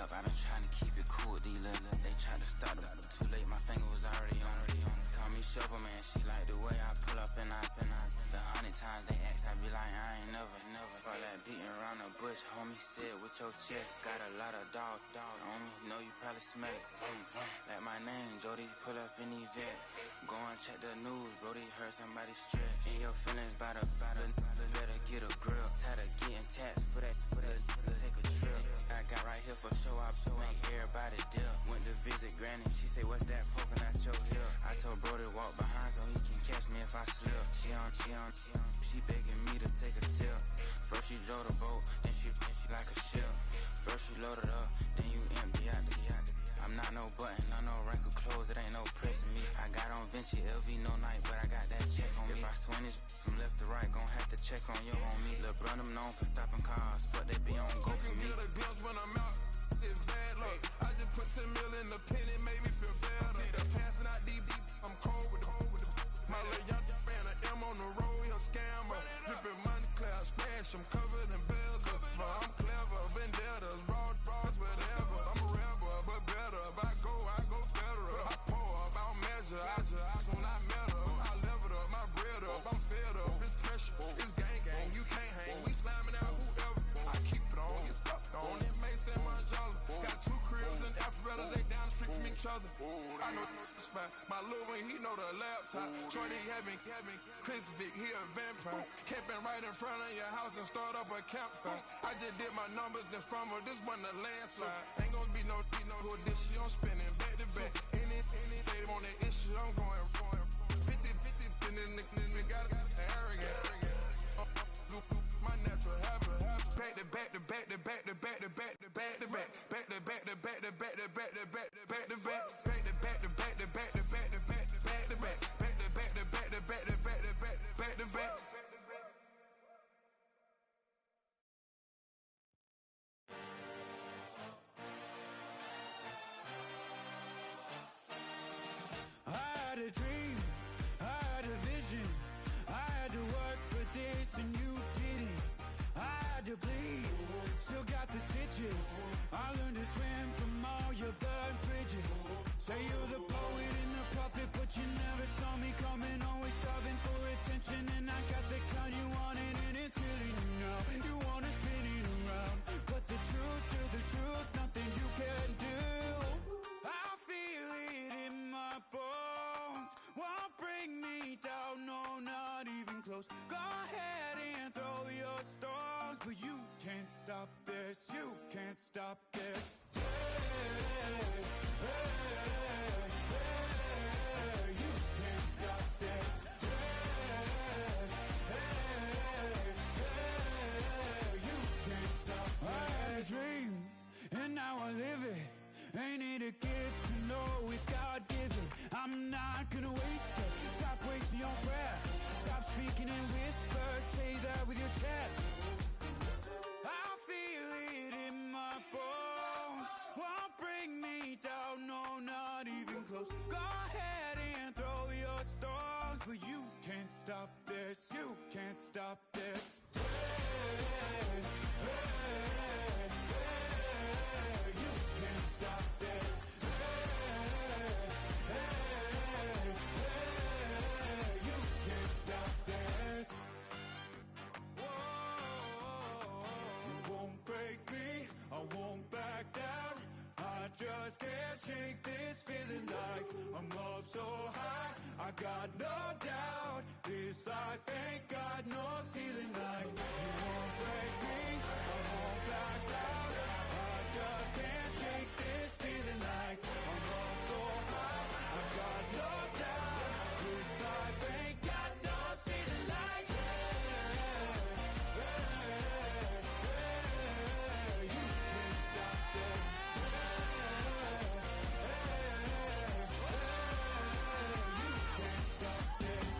up, I been trying to keep it cool with these little. They tried to start them, too late, my finger was already on it. Call me Shovel Man, she like the way I pull up and I. The 100 times they ask, I be like, I ain't never. All that beating around the bush, homie, say it with your chest. Got a lot of dog on me, know you probably smell it. Vroom, vroom. Like my name, Jody, pull up in the vet. Go and check the news, Brody, heard somebody stretch. In your feelings by the better get a grill. Tired of getting taxed for that, take a trip. I got right here for show, I make everybody dip. Went to visit Granny, she say, what's that poking out your hip? I told Brody walk behind so he can catch me if I slip. She begging me to take a sip. First she drove the boat, then she like a ship. First you load it up, then you empty out the I'm not no button, no wrinkle clothes, it ain't no pressing me. I got on Vinci, LV, no night, but I got that check on me. If I swing this from left to right, gon' have to check on your homie. Lil' Brun, I'm known for stopping cars, but they be on go for me. Get a glimpse when I'm out, it's bad luck. I just put 10 mil in the pen, it make me feel better. They're passing out deep, I'm cold with the my little young ran an M on the road, he a scammer. Drippin' money, clear, splash, I'm covered in bells. I'm clever, vendettas, raw, whatever. I'm a rebel, but better. If I go federal. I pour up, I don't measure. I soon I met her. I leveled up, my bread up. I'm fed up, it's pressure. It's gang, you can't hang. We slamming out whoever. I keep it on, get stuck on. It may say Manjala. Got 2 cribs in Alpharetta, they down the street from each other. I know the spot. My little one, he know the laptop. Shorty having Chris Vick, he a vampire. Camping right in front of your house and start up a campfire. I just did my numbers in front of this one a landslide. Ain't gonna be no who this shit, I'm spinning back to back. Any say on that issue, I'm going 50, and then the got arrogant. My natural habit. Back to back to back to back to back to back to back to back. Back to back to back to back to back to back to back to back. Back to back to back to back to back to back to back to back. Back to back to back to back to back to back to back. I had a dream, I had a vision. I had to work for this and you didn't. I had to bleed, still got the stitches. I learned to swim from all your burned bridges. Say you're the poet and the prophet, but you never saw me coming. Always starving for attention, and I got the kind you wanted, and it's killing you now. You wanna spin it around, but the truth's still the truth. Nothing you can do. I feel it in my bones. Won't bring me down, no, not even close. Go ahead and throw your stones, but you can't stop this. You can't stop this. Hey, hey, hey, you can't stop this. Hey, hey, hey, you can't stop this. I had a dream, and now I live it. Ain't it a gift to know it's God-given? I'm not gonna waste it. Stop wasting your breath. Stop speaking in whispers. Say that with your chest. I feel it in my bones. Won't bring me down, no, not even close. Go ahead and throw your stones, but you can't stop this. You can't stop this. Hey, hey, hey, you can't stop this. Hey, hey, hey, you can't stop this. Whoa, you won't break me, I won't back down. I just can't shake this feeling like I'm up so high. I got no doubt this life ain't got no ceiling like. You won't break me, I won't back down. I just can't shake this feeling like I'm up so high. I got no doubt this life ain't got no ceiling like. You can't stop this. You can't stop this.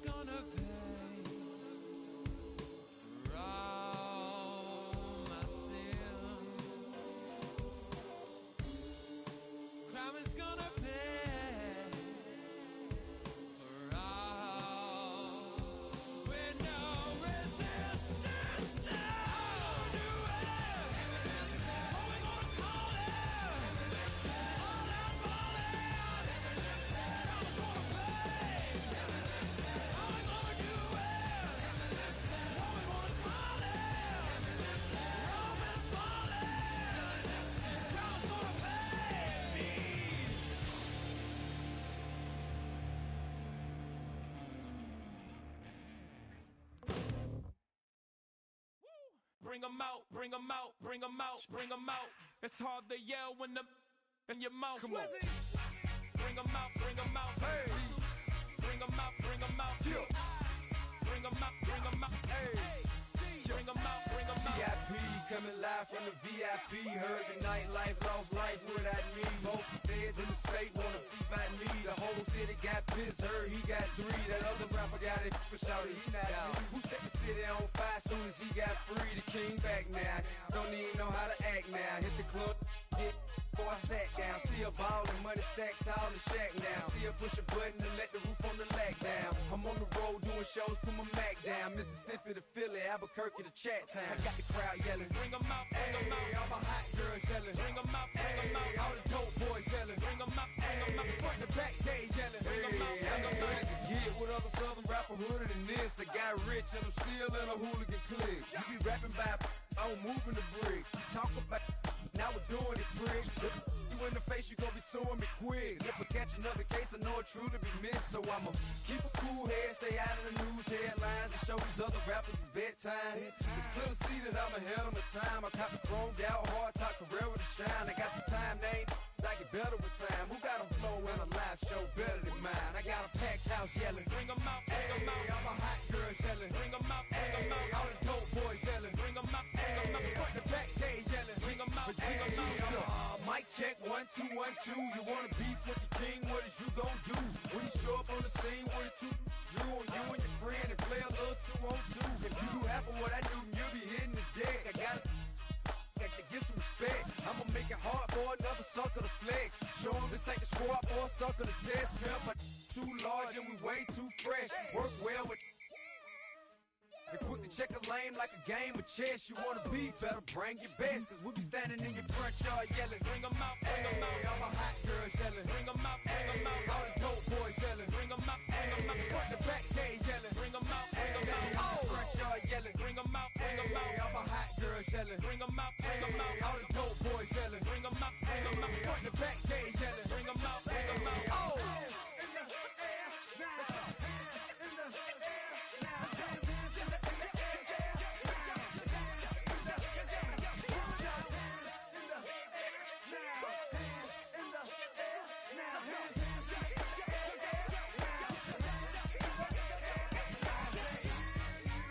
gonna pay for all my sins. Crime is gonna pay for all with no resistance. Now do it. Oh, we're gonna call it all out falling. Crime's gonna pay. How we gonna do it? What we gonna call it? Rome is falling. Crime's gonna pay me. Bring 'em out, bring 'em out, bring 'em out, bring 'em out. It's hard to yell when the in your mouth. Come on. Bring 'em out, bring 'em out. Hey. Bring 'em out, bring 'em out. Yeah. Bring 'em out, bring 'em out. Hey. Bring 'em out, bring 'em out. VIP coming live from the VIP. Heard the nightlife, lost life without me. Both feds in the state wanna see by me. The whole city got pissed, heard he got 3. That other rapper got it, but shouted he not out. Who set the city on fire soon as he got free? The king back now, don't even know how to act now. Hit the club, get before I sat down. Still ballin', money stacked tall in the shack now. Still push a button to let the roof on the lag down. I'm on the road doing shows, put my Mac down. Mississippi to Philly, Albuquerque to Chat Town. I got the crowd yelling, Bring 'em out, bring 'em out. all my hot girls yelling, Bring 'em out, bring 'em out. all the dope boys yelling, Bring 'em out, bring 'em out. front to back they yelling, Bring 'em out, bring 'em out. To get with other southern rapper hooded than this. I got rich and I'm still in a hooligan clique. You be rapping by, I'm moving the bricks. You talk about, now we're doing it quick. You in the face, you gon' be suing me quick. If I catch another case, I know it truly be missed. So I'ma keep a cool head, stay out of the news headlines, and show these other rappers it's bedtime. It's clear to see that I'm ahead of my time. I cop the chromed out, hard top career with a shine. I got some time, they ain't I get better with time. Who got a flow and a live show better than mine? I got a packed house yelling, Bring 'em out, bring 'em out. all my hot girls yelling, Bring 'em out, bring 'em out. all the dope boys yelling, Bring 'em out, bring 'em out. front to back they yelling. Bring 'em out, bring 'em out. Mic check 1 2 1 2. You wanna beef with the king? What is you gon' do when you show up on the scene with a 2 Drew on you and your friend and play a little 2 on 2? If you do half of what I do, you'll be hitting the deck. I gotta get some respect. I'ma make it hard for another sucker to flex. Show 'em this ain't the squad or a sucker to test. Pimp, but too large and we way too fresh. Work well with. And quick to check a lane like a game of chess. You wanna be better, bring your best. Cause we be standing in your front yard yelling, Bring 'em out, bring 'em out. all my hot girls yelling, Bring 'em out, bring 'em out. all the dope boys yelling, Bring 'em out, bring 'em out. front to back they yelling, Bring 'em out, bring 'em out. front yard yelling, Bring 'em out, bring 'em out. all my hot girls yelling, Bring 'em out, bring 'em out. all the dope boys yelling, Bring 'em out, bring 'em out. front to back they yelling, Bring 'em out, bring 'em out.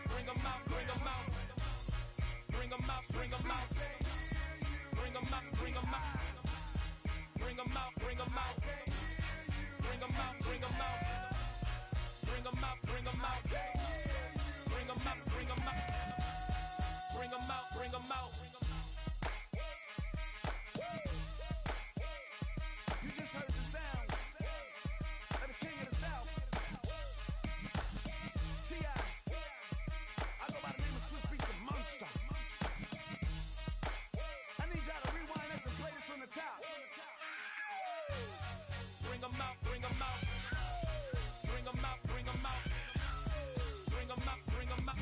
Bring 'em out, bring 'em out. Bring 'em out, bring 'em out. Bring 'em out, bring 'em out. Bring 'em out, bring 'em out. Bring 'em out, bring 'em out. Bring 'em out, bring 'em out. Bring 'em out, bring 'em out. Bring 'em out, bring 'em out. You just heard the sound of the king of the South. T.I. I go by the name of Swiss Beats the Monster. I need y'all to rewind this and play this from the top. Bring 'em out, bring 'em out. Bring 'em out, bring 'em out. Bring 'em out, bring 'em out.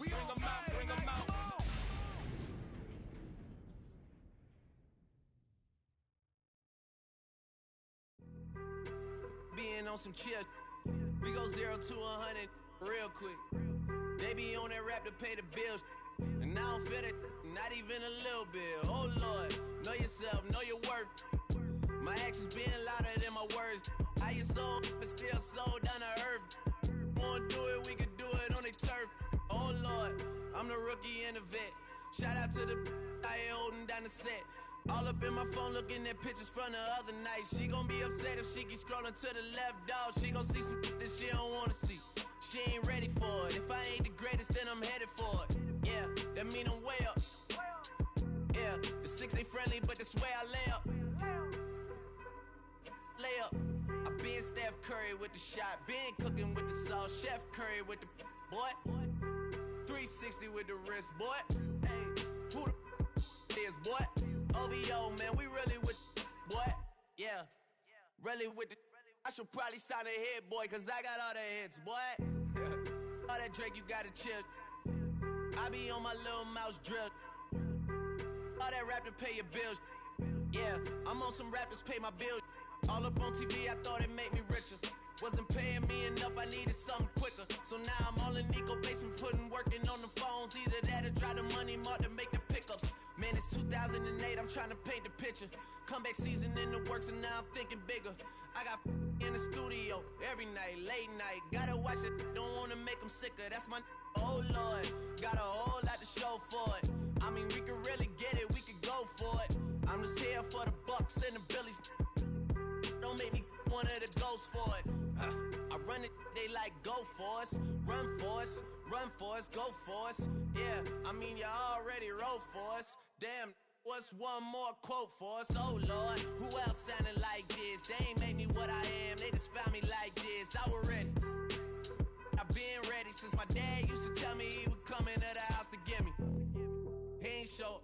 We Bring on 'em out, fire bring 'em tonight, out. come on. Being on some chill, we go 0 to 100 real quick. They be on that rap to pay the bills, and I don't feel that, not even a little bit. Oh Lord, know yourself, know your worth. My actions being louder than my words. How you sold, but still sold down to earth. Wanna do it, we can do it on the turf. Oh Lord, I'm the rookie and the vet. Shout out to the I ain't holding down the set. All up in my phone looking at pictures from the other night. She gon' be upset if she keep scrolling to the left, dog. She gon' see some that she don't wanna see. She ain't ready for it. If I ain't the greatest, then I'm headed for it. Yeah, that mean I'm way up. Yeah, the 6 ain't friendly, but that's where I lay up. Lay up. I been Steph Curry with the shot. Been cooking with the sauce. Chef Curry with the boy. 360 with the wrist, boy. Hey, who the is, boy? OVO, man, we really with boy. Yeah, really with the. I should probably sign a hit, boy, cause I got all the hits, boy. All that Drake, you gotta chill. I be on my little mouse drip. All that rap to pay your bills. Yeah, I'm on some rappers pay my bills. All up on TV, I thought it made me richer. Wasn't paying me enough, I needed something quicker. So now I'm all in Nico basement, working on the phones. Either that or drive the money mark to make the pickups. Man, it's 2008, I'm trying to paint the picture. Comeback season in the works and now I'm thinking bigger. I got in the studio every night, late night. Gotta watch it, don't wanna make them sicker. That's my oh Lord, got a whole lot to show for it. I mean, we could really get it, we could go for it. I'm just here for the Bucks and the Billies. Don't make me one of the ghosts for it. I run it, they like go for us, run for us, go for us. Yeah, I mean you already wrote for us. Damn, what's one more quote for us? Oh Lord, who else sounded like this? They ain't made me what I am, they just found me like this. I was ready. I've been ready since my dad used to tell me he would come into the house to get me. He ain't show up.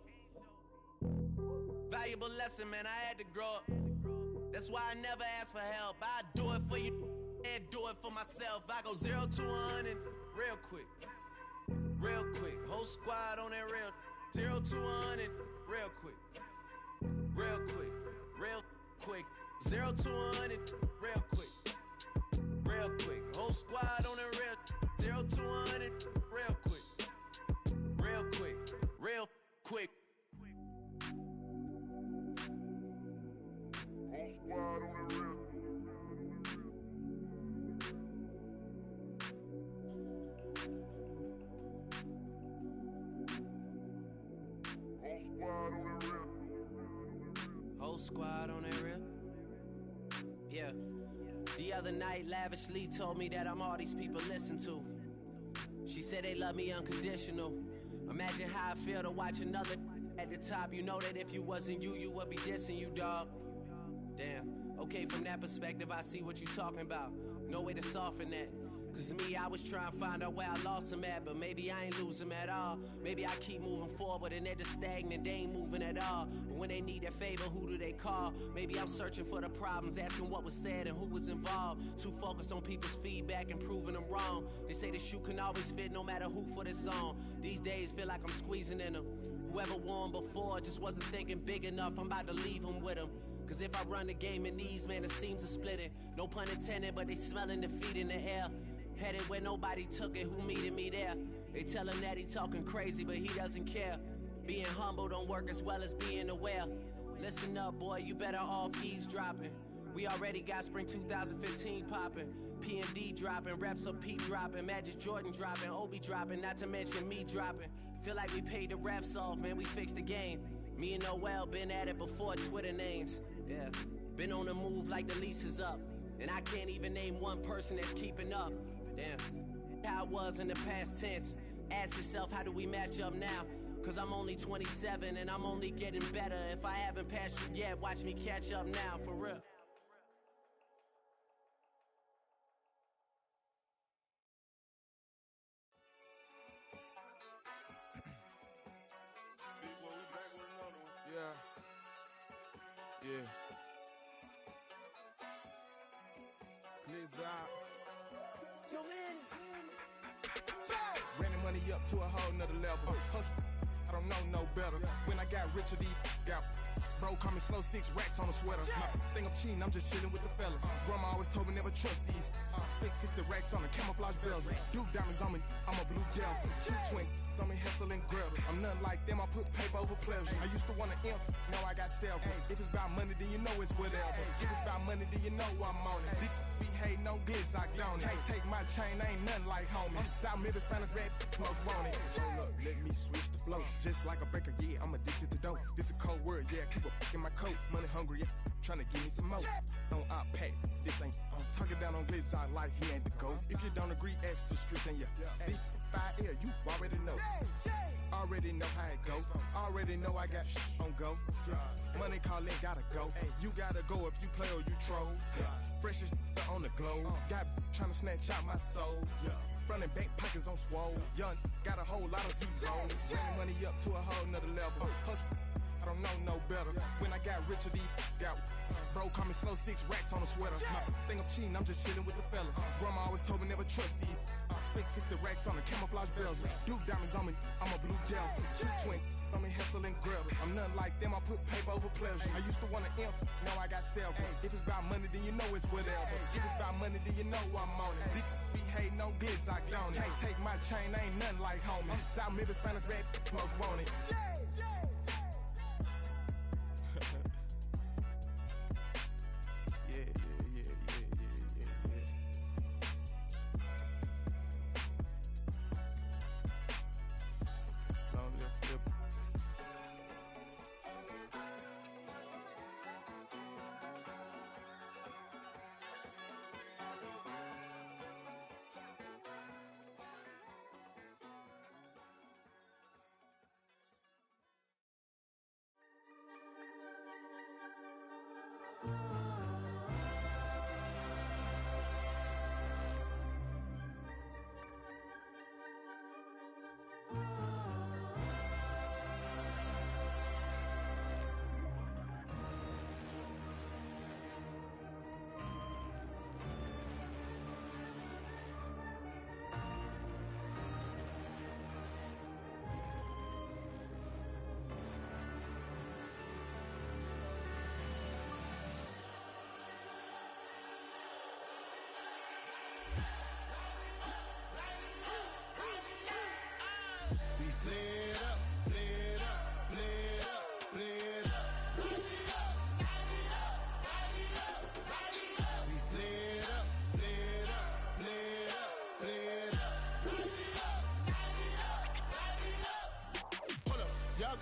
Valuable lesson, man, I had to grow up. That's why I never ask for help. I do it for you and do it for myself. I go 0 to 100 real quick. Real quick. Whole squad on that real. 0 to 100 real quick. Real quick. Real quick. 0 to 100 real quick. Real quick. Whole squad on that real. 0 to 100 real quick. Real quick. Real quick. Whole squad on that real. Yeah. The other night, Lavishly told me that I'm all these people listen to. She said they love me unconditional. Imagine how I feel to watch another at the top. You know that if you wasn't you, you would be dissing you, dog. Damn. Okay, from that perspective, I see what you talking about. No way to soften that. Cause me, I was trying to find out where I lost them at, but maybe I ain't lose them at all. Maybe I keep moving forward and they're just stagnant, they ain't moving at all. But when they need that favor, who do they call? Maybe I'm searching for the problems, asking what was said and who was involved. Too focused on people's feedback and proving them wrong. They say the shoe can always fit no matter who for this song. These days feel like I'm squeezing in them. Whoever won before just wasn't thinking big enough, I'm about to leave them with them. Cause if I run the game in these, man, the seams are splitting. No pun intended, but they smelling defeat in the air. Headed where nobody took it, who meeting me there? They tell him that he talking crazy, but he doesn't care. Being humble don't work as well as being aware. Listen up, boy, you better off eavesdropping. We already got spring 2015 popping. P&D dropping, reps up P dropping, Magic Jordan dropping, Obi dropping, not to mention me dropping. Feel like we paid the refs off, man, we fixed the game. Me and Noel been at it before Twitter names. Yeah, been on the move like the lease is up. And I can't even name one person that's keeping up. Damn, how it was in the past tense. Ask yourself, how do we match up now? Cause I'm only 27 and I'm only getting better. If I haven't passed you yet, watch me catch up now, for real. Yeah. Clears out. Yo, man. Running money up to a whole nother level. Hustle, I don't know no better. When I got richer, these got bro, call me slow 6 racks on a sweater. My think I'm cheating, I'm just chilling with the fellas. Grandma always told me never trust these. Spent 60 racks on a camouflage bells. Duke diamonds on me, I'm a blue devil. Two twin on me, hustle and grab. I'm nothing like them, I put paper over pleasure. I used to want to imp, now I got self. If it's about money, then you know it's whatever. If it's about money, then you know I'm on it. Big be hate, no glitz, I don't. Can't take my chain, ain't nothing like homie. South Middle Spanish red, most wanted. Hold up, let me switch the flow. Just like a baker, yeah, I'm addicted to dope. This a cold word, yeah, keep a in my coat. Money hungry, yeah, tryna give me some more. On I pack, this ain't. I'm talking down on glitz, I like he ain't the goat. If you don't agree, ask the streets and yeah. This 5L, you already know. Already know how it go. Already know I got on go. Money calling, gotta go. You gotta go if you play or you troll. Freshest on the glow. Got tryna snatch out my soul. Front and back pockets on swole. Young, got a whole lot of zeros. Running money up to a whole nother level. Hustle, I don't know no better. When I got rich of these, got bro call me slow 6 racks on a sweater. Think I'm cheating, I'm just chilling with the fellas. Grandma always told me never trust these. Spent 60 racks on the camouflage bells. Duke diamonds on me, I'm a blue devil. 220 on me, Hessel and Gretel. I'm nothing like them, I put paper over pleasure. I used to wanna imp, now I got several. If it's about money, then you know it's whatever. If it's about money, then you know I'm on it. These be hating no glitz, I don't. Can't take my chain, ain't nothing like homie. South Middle Spanish red, most wanted.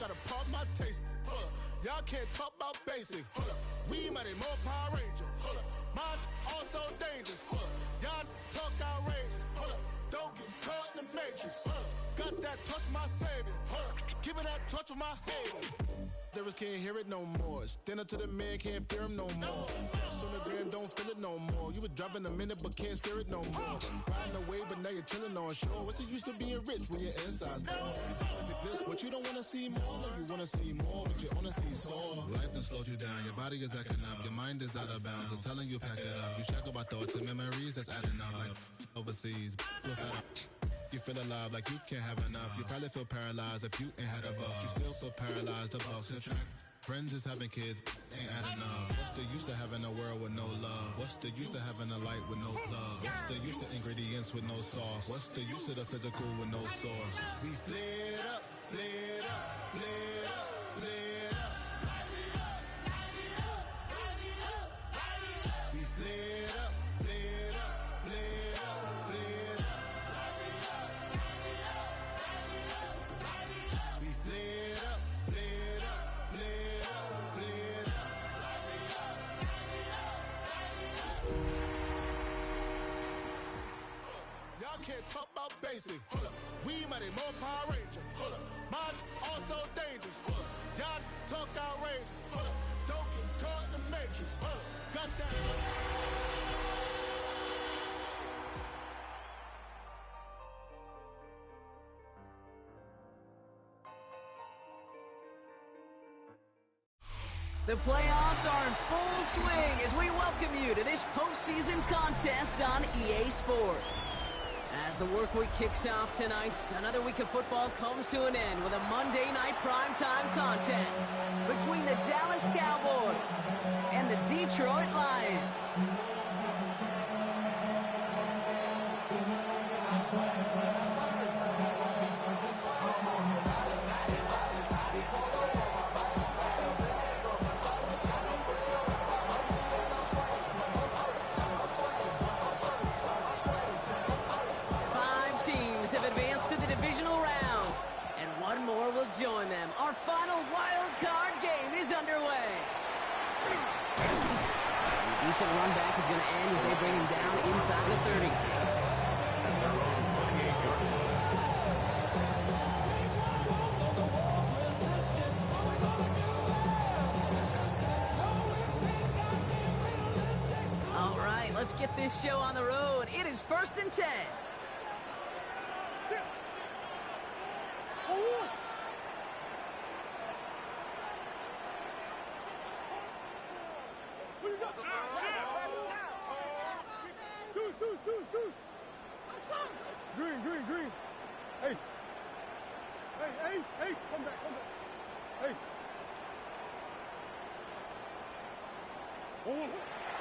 Gotta pump my taste. Y'all can't talk about basic. We mighty more Power Ranger. Mine also dangerous. Y'all talk outrageous. Don't get caught in the matrix. Got that touch my savior. Give me that touch of my hater. Lyrics can't hear it no more. Stand up to the man, can't fear him no more. Sonogram don't feel it no more. You were driving a minute but can't steer it no more. Riding away but now you're chilling on shore. What's the use of being rich when your inside's poor? Is it this what you don't wanna see more? No, you wanna see more but you wanna see sore. Life done slowed you down, your body is acting up. Your mind is out of bounds, it's telling you pack it up. You shackle by thoughts and memories that's adding up. Like overseas, you feel alive like you can't have enough. You probably feel paralyzed if you ain't had a buck. You still feel paralyzed, the bucks attract. Friends is having kids, ain't adding up. What's the use of having a world with no love? What's the use of having a light with no plug? What's the use of ingredients with no sauce? What's the use of the physical with no source? We flared up, flared up, flared up, flared up. We flared up, flared up, flared up, flared up. We flared up, flared up, flared up, flared up. Y'all can't talk about basic. We mighty more Power Ranger. Mine also dangerous. Y'all talk outrageous. Don't get caught in the matrix. Got that. The playoffs are in full swing as we welcome you to this postseason contest on EA Sports. As the work week kicks off tonight, another week of football comes to an end with a Monday night primetime contest between the Dallas Cowboys and the Detroit Lions. divisional rounds. And one more will join them. Our final wild card game is underway. A decent run back is going to end as they bring him down inside the 30. All right, let's get this show on the road. It is 1st and 10. Green. Ace. Hey, Ace. Come back. Ace.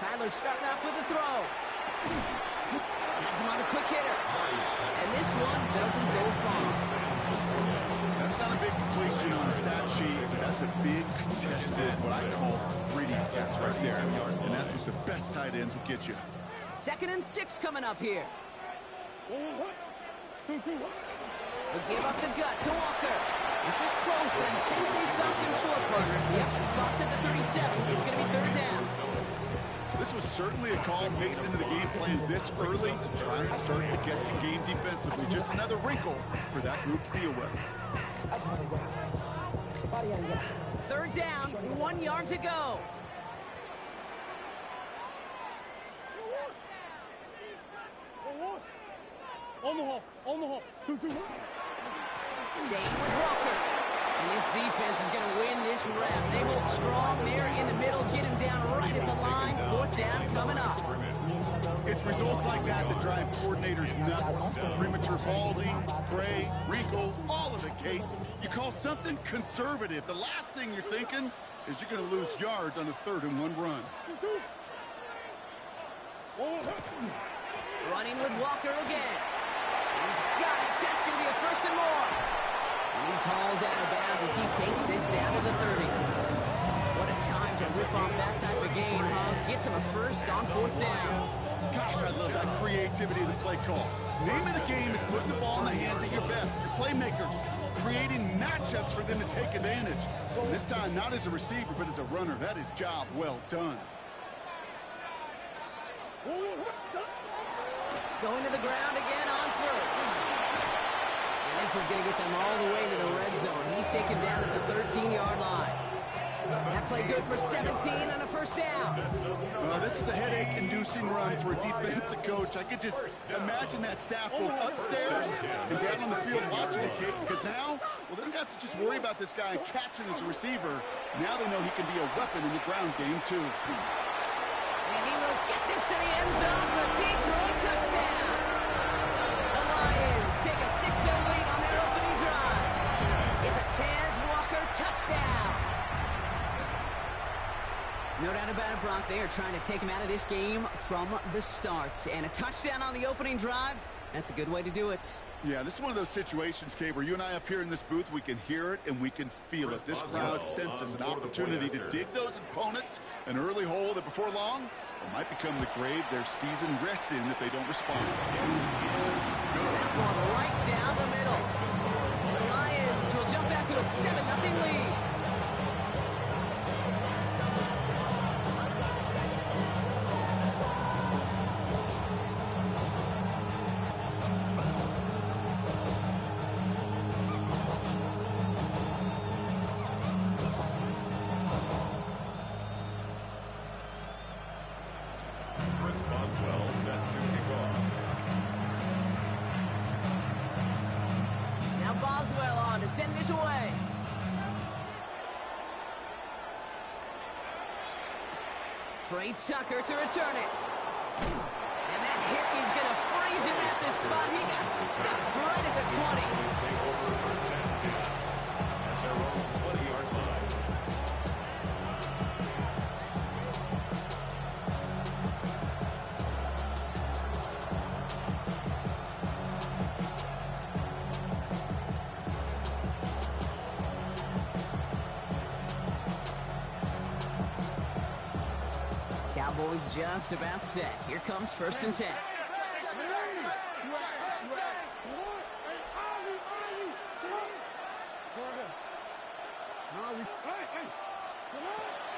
Kyler's starting off with a throw. Has him on a quick hitter. And this one doesn't go far. That's not a big completion on the stat sheet, but that's a big contested, what I call 3D catch right there. And that's what the best tight ends will get you. 2nd and 6 coming up here. 2. They give up the gut to Walker. This is close, but I think they stopped him short, partner. Yep, spots at the 37. It's going to be 3rd down. This was certainly a call mixed into the game plan this early to try and start the guessing game defensively. Just another wrinkle for that group to deal with. 3rd down, 1 yard to go. On the hole. 2. Staying with Walker. And this defense is going to win this rep. They hold strong there in the middle, get him down right at the line. 4th down coming up. It's results like that that drive coordinators nuts. Premature balding, gray, wrinkles, all of it, Kate. You call something conservative. The last thing you're thinking is you're going to lose yards on a 3rd and 1 run. Running with Walker again. He's got it. That's going to be a 1st and more. And he's hauled out of bounds as he takes this down to the 30. What a time to rip off that type of game, huh? Gets him a 1st on 4th down. Gosh, I love that creativity of the play call. Name of the game is putting the ball in the hands of your best, your playmakers, creating matchups for them to take advantage. This time, not as a receiver, but as a runner. That is job well done. Going to the ground again on 1st. And this is going to get them all the way to the red zone. He's taken down at the 13-yard line. That play good for 17 and a 1st down. Well, this is a headache-inducing run for a defensive coach. I could just imagine that staff both upstairs and down on the field watching the kid, because now, well, they don't have to just worry about this guy catching as a receiver. Now they know he can be a weapon in the ground game, too. And he will get this to the end zone for a Detroit touchdown. The Lions take a 6-0 lead on their opening drive. It's a Taz Walker touchdown. No doubt about it, Brock. They are trying to take him out of this game from the start. And a touchdown on the opening drive, that's a good way to do it. Yeah, this is one of those situations, Kate, where you and I up here in this booth, we can hear it and we can feel it. This crowd senses an opportunity to dig those opponents an early hole that before long it might become the grave their season rests in if they don't respond. That one right down the middle. And the Lions will jump out to a 7-0 lead. Send this away. Trey Tucker to return it. And that hit is going to freeze him at the spot. He got stuck right at the 20. Cowboys just about set. Here comes 1st and 10.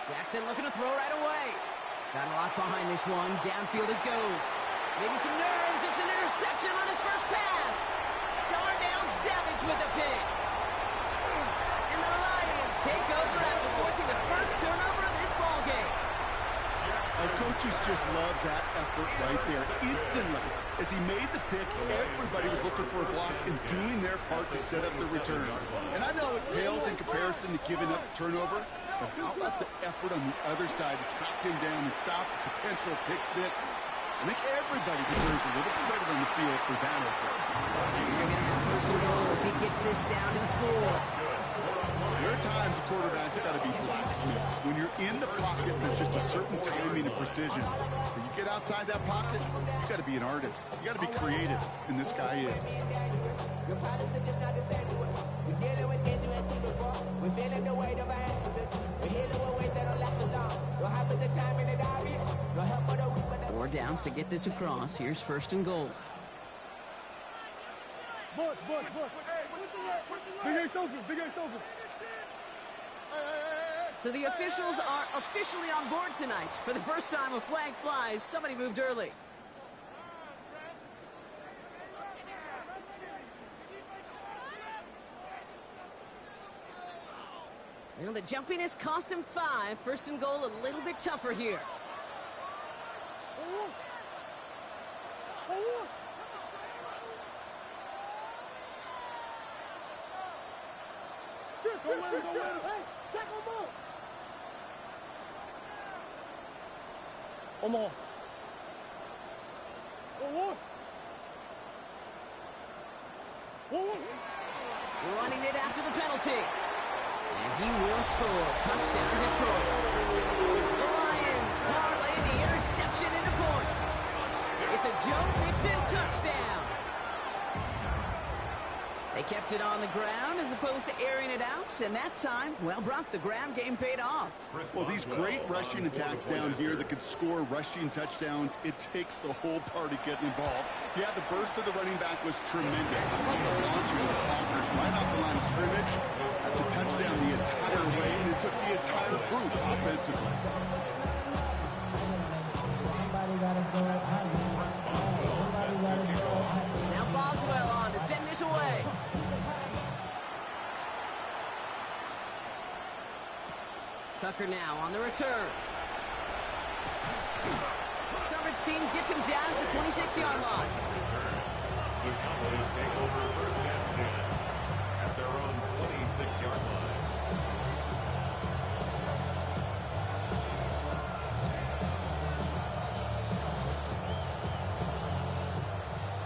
Jackson looking to throw right away. Got a lot behind this one. Downfield it goes. Maybe some nerves. It's an interception on his first pass. Darnell Savage with the pick. And the Lions take over after forcing the first turnover of this ballgame. Our coaches just love that effort right there. Instantly, as he made the pick, everybody was looking for a block and doing their part to set up the return. And I know it pales in comparison to giving up the turnover, but how about the effort on the other side to track him down and stop a potential pick six? I think everybody deserves a little credit on the field for that effort. They're going to have first and goal as he gets this down to the 4. There are times a quarterback's got to be blacksmiths. When you're in the pocket, there's just a certain timing and precision. When you get outside that pocket, you got to be an artist. You got to be creative, and this guy is. Your problems are just not the same to us. We're dealing with things you ain't seen before. We're feeling the weight of our answers. We're healing with ways that don't last for long. Don't have the time and the obvious. No help for the weak, but 4 downs to get this across. Here's first and goal. Bush. Big Ace open. So the officials are officially on board tonight. For the first time, a flag flies. Somebody moved early. Well, the jumpiness cost him 5. First and goal, a little bit tougher here. Go in. Hey, check on ball. Omaha. Running it after the penalty. And he will score. Touchdown, Detroit. The Lions parlay the interception into points. It's a Joe Mixon touchdown. They kept it on the ground as opposed to airing it out, and that time, well, Brock, the ground game paid off. Well, these great rushing attacks down here that could score rushing touchdowns, it takes the whole party getting involved. Yeah, the burst of the running back was tremendous. How about the launching of the Packers right off the line of scrimmage? That's a touchdown the entire way, and it took the entire group offensively. Now Boswell on to send this away. Tucker now on the return. Coverage team gets him down at the 26-yard line. The Cowboys take over first and 10 at their own 26-yard line.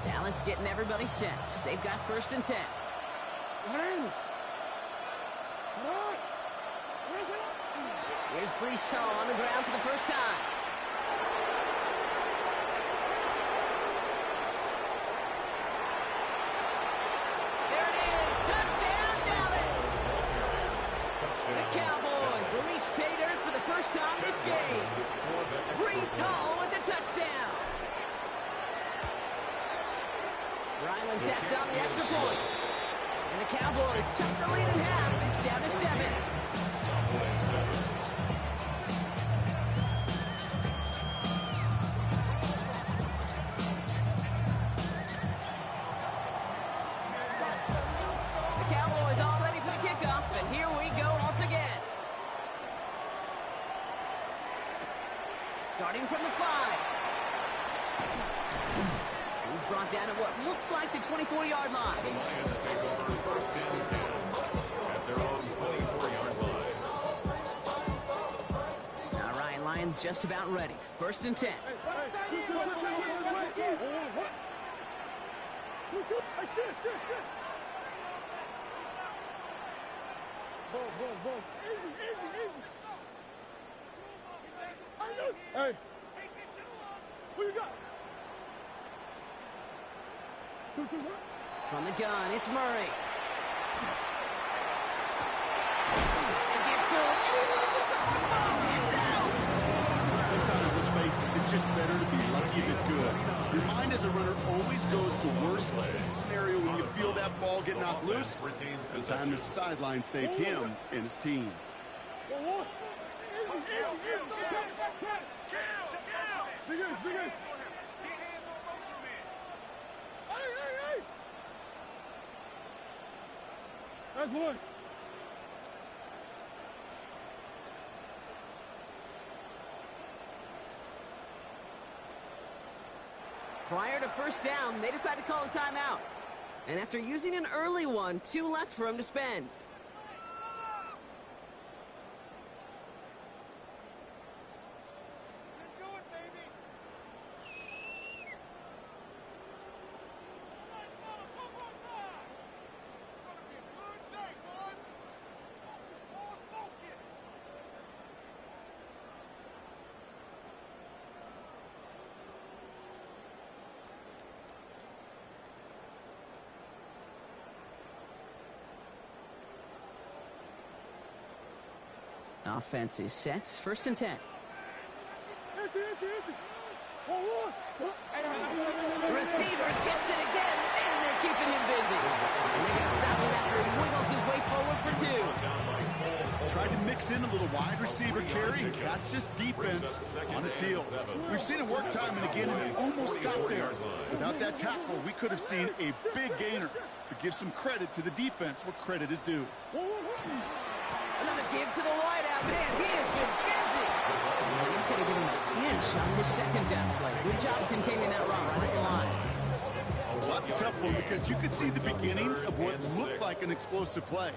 Dallas getting everybody set. They've got first and 10. Here's Brees Hall on the ground for the first time. There it is. Touchdown, Dallas. The Cowboys reach pay dirt for the first time this game. Brees Hall with the touchdown. Ryland tacks on the extra point. And the Cowboys chuck the lead in half. It's down to 7. The Cowboys all ready for the kickoff, and here we go once again. Starting from the 5. He's brought down at what looks like the 24-yard line. The Lions take over first and 10 at their own 24-yard line. All right, Lions just about ready. First and 10. Hey, who you got? From the gun, it's Murray. They get to him, and he loses the football. It's out. Sometimes, let's face it, it's just better to be lucky than good. Your mind is as a runner always goes to worst case scenario when you feel that ball get knocked loose. The time the sideline saved him and his team. That's one. Prior to first down, they decided to call a timeout. And after using an early one, 2 left for him to spend. Offense is set. 1st and 10. Receiver gets it again, and they're keeping him busy. And they're going to stop him after he wiggles his way forward for 2. Tried to mix in a little wide receiver carry and catch this defense on its heels. We've seen it work time and again, and it almost got there. Without that tackle, we could have seen a big gainer. But give some credit to the defense where credit is due. Another give to the wideout. Man, he has been busy. He could have given him an inch on his 2nd down play. Good job containing that run right at the line. Well, that's a tough one because you could see the beginnings of what looked like an explosive play.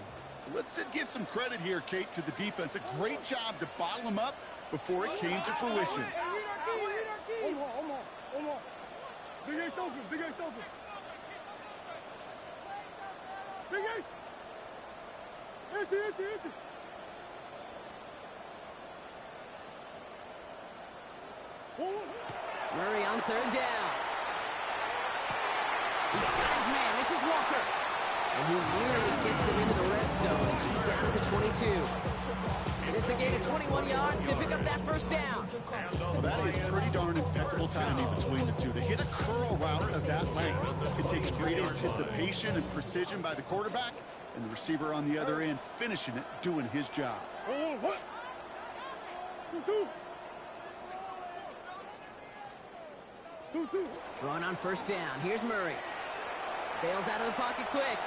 Let's give some credit here, Kate, to the defense. A great job to bottle him up before it came to fruition. Omar. Big Ace open. Big Ace open. Big Ace. Empty. Murray on 3rd down. He's got his man. This is Walker. And he nearly gets them into the red zone as he's down at the 22. And it's a gain of 21 yards to pick up that 1st down. Well, that is pretty darn impeccable timing between the two. To hit a curl route of that length, it takes great anticipation and precision by the quarterback, and the receiver on the other end finishing it, doing his job. 2-2. Run on 1st down. Here's Murray. Bails out of the pocket quick.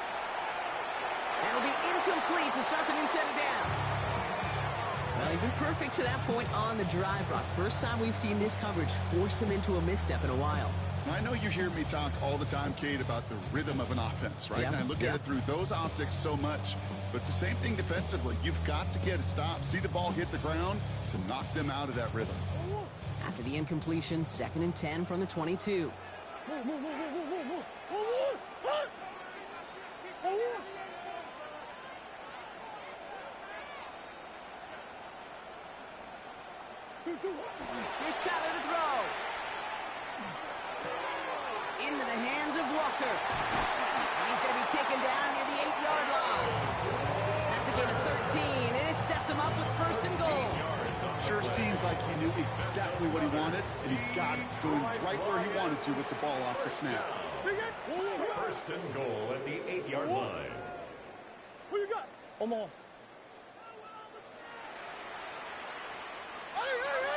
That'll be incomplete to start the new set of downs. Well, he's been perfect to that point on the drive, Brock. First time we've seen this coverage force him into a misstep in a while. I know you hear me talk all the time, Kate, about the rhythm of an offense, right? And I look at it through those optics so much. But it's the same thing defensively. You've got to get a stop, see the ball hit the ground to knock them out of that rhythm. After the incompletion, 2nd and 10 from the 22. Here's Kyler to throw. Into the hands of Walker. And he's going to be taken down near the 8-yard line. That's a gain of 13, and it sets him up with 1st and goal. Sure seems like he knew exactly what he wanted, and he got it going right where he wanted to with the ball off the snap. 1st and goal at the 8-yard line. Who you got? Omar.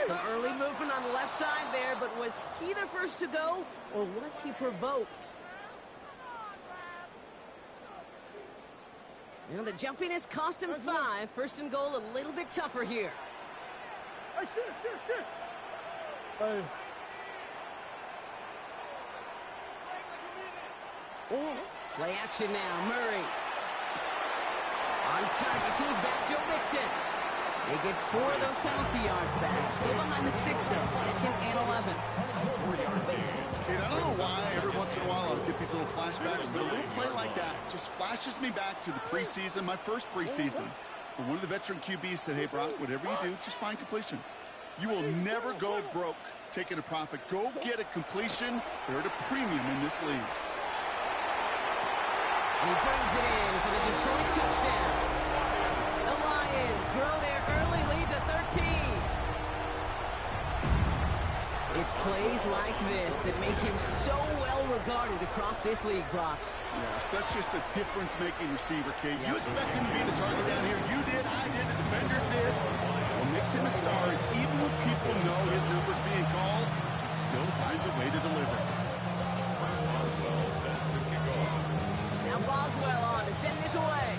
Some early movement on the left side there, but was he the first to go, or was he provoked? You know, the jumpiness cost him 5. 1st and goal, a little bit tougher here. Hey, shit. Hey. Play action now, Murray. On target to his back, Joe Mixon. They get 4 of those penalty yards back. Still behind the sticks, though. 2nd and 11. Kate, I don't know why every once in a while I'll get these little flashbacks, but a little play like that just flashes me back to the preseason, my first preseason. When one of the veteran QBs said, hey, Brock, whatever you do, just find completions. You will never go broke taking a profit. Go get a completion. They're at a premium in this league. He brings it in for the Detroit touchdown. The Lions grow their early lead to 13. It's plays like this that make him so well regarded across this league, Brock. Yeah, such just a difference-making receiver, Kate. You expect him to be the target down here. You did, I did, the defenders did. What makes him a star is even when people know his number's being called, he still finds a way to deliver. Boswell set to kick off. Now Boswell on to send this away.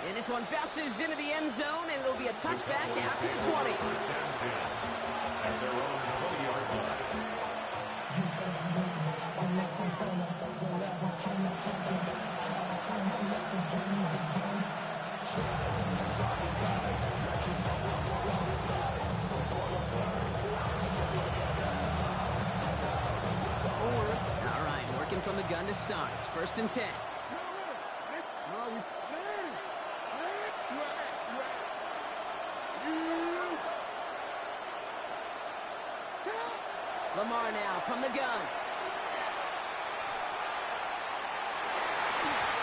And this one bounces into the end zone, and it'll be a touchback after the 20. First down 10 at their own 20-yard line. All right, working from the gun to start. It's 1st and 10. Lamar now from the gun.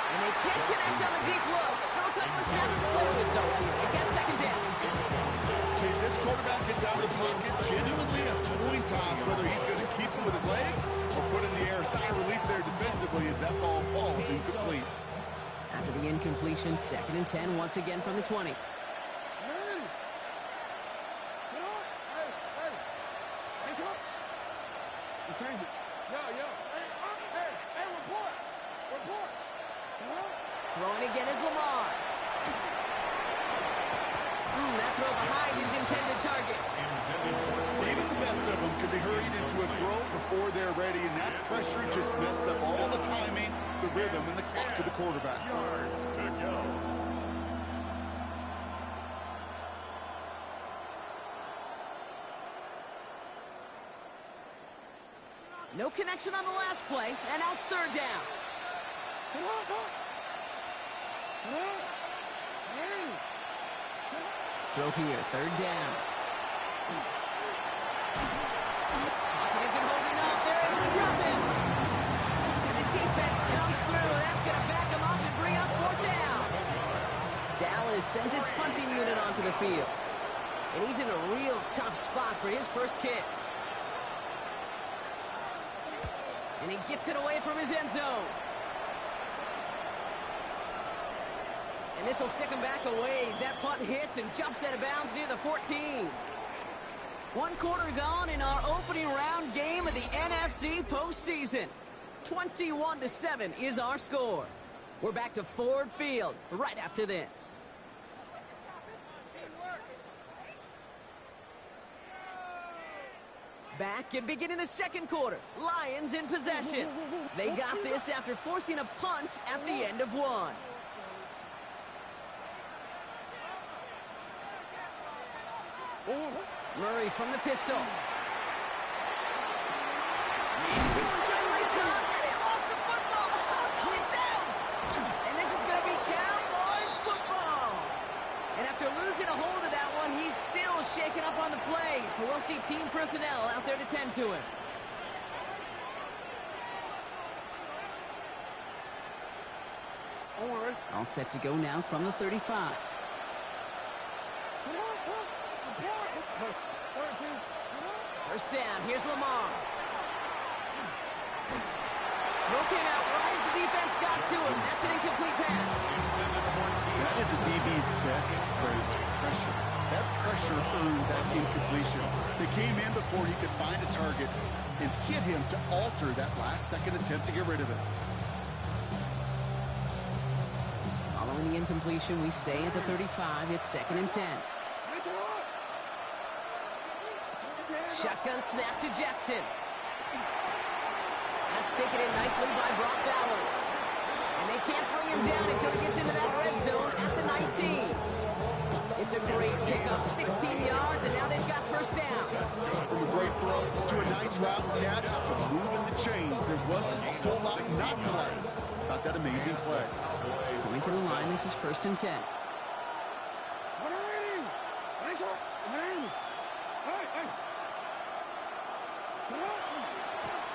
And they can't connect on the deep look. Still a couple of snaps to play with, though. They get 2nd down. Okay, this quarterback gets out of the pocket, genuinely a coin toss, whether he's going to keep it with his legs or put it in the air. Sigh of relief there defensively as that ball falls incomplete. After the incompletion, 2nd and 10 once again from the 20. Change it. Yo. Hey, report. Throwing again is Lamar. That throw behind his intended target. Even the best of them could be hurried into a throw before they're ready, and that pressure just messed up all the timing, the rhythm, and the clock of the quarterback. Yards to go. No connection on the last play, and now it's 3rd down. Throw here, 3rd down. Pocket isn't holding up. They're able to drop him. And the defense comes through. That's going to back him up and bring up 4th down. Dallas sends its punting unit onto the field. And he's in a real tough spot for his first kick. And he gets it away from his end zone. And this will stick him back a ways. That punt hits and jumps out of bounds near the 14. 1 quarter gone in our opening round game of the NFC postseason. 21-7 is our score. We're back to Ford Field right after this. Back and beginning the 2nd quarter. Lions in possession. They got this after forcing a punt at the end of 1. Murray from the pistol. He's finally caught, and he lost the football. Oh, it's out! And this is going to be Cowboys football. And after losing a hold of that one, he's still shaking up on the play. So we'll see team personnel out there to tend to him. All set to go now from the 35. First down, here's Lamar. Throw came out right as the defense got to him. That's an incomplete pass. That is a DB's best trait, pressure. That pressure earned that incompletion. They came in before he could find a target and hit him to alter that last-second attempt to get rid of it. Following the incompletion, we stay at the 35. It's 2nd and 10. Shotgun snap to Jackson. That's taken in nicely by Brock Bowers. And they can't bring him down until he gets into that red zone at the 19. It's a great pickup, 16 yards, and now they've got first down. From a great throw to a nice route catch to moving the chains. There wasn't a whole lot not to like about that amazing play. Coming to the line, this is 1st and 10.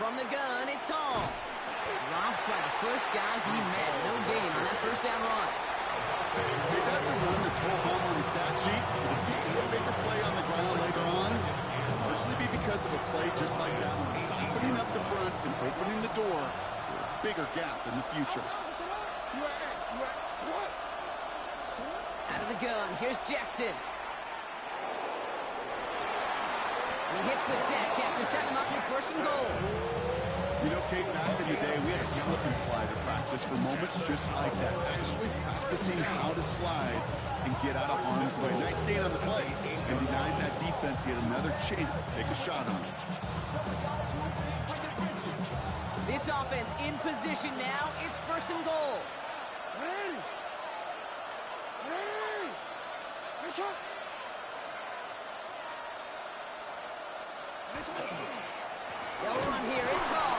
From the gun, it's Hall. Dropped by the first guy he met. No gain on that first down run. Hey, that's a run that's ho-hum on the stat sheet. But if you see a bigger play on the ground later on, it'll largely be because of a play just like that, softening up the front and opening the door for a bigger gap in the future. Out of the gun, here's Jackson. And he hits the deck after setting him up with first and goal. You know, Kate, back in the day, we had a slip and slide at practice for moments just like that. Actually practicing how to slide and get out of harm's way. Nice gain on the play. And denied that defense, he had another chance to take a shot on it. This offense in position now. It's first and goal. Hey! Shot! They'll run here. It's Hall.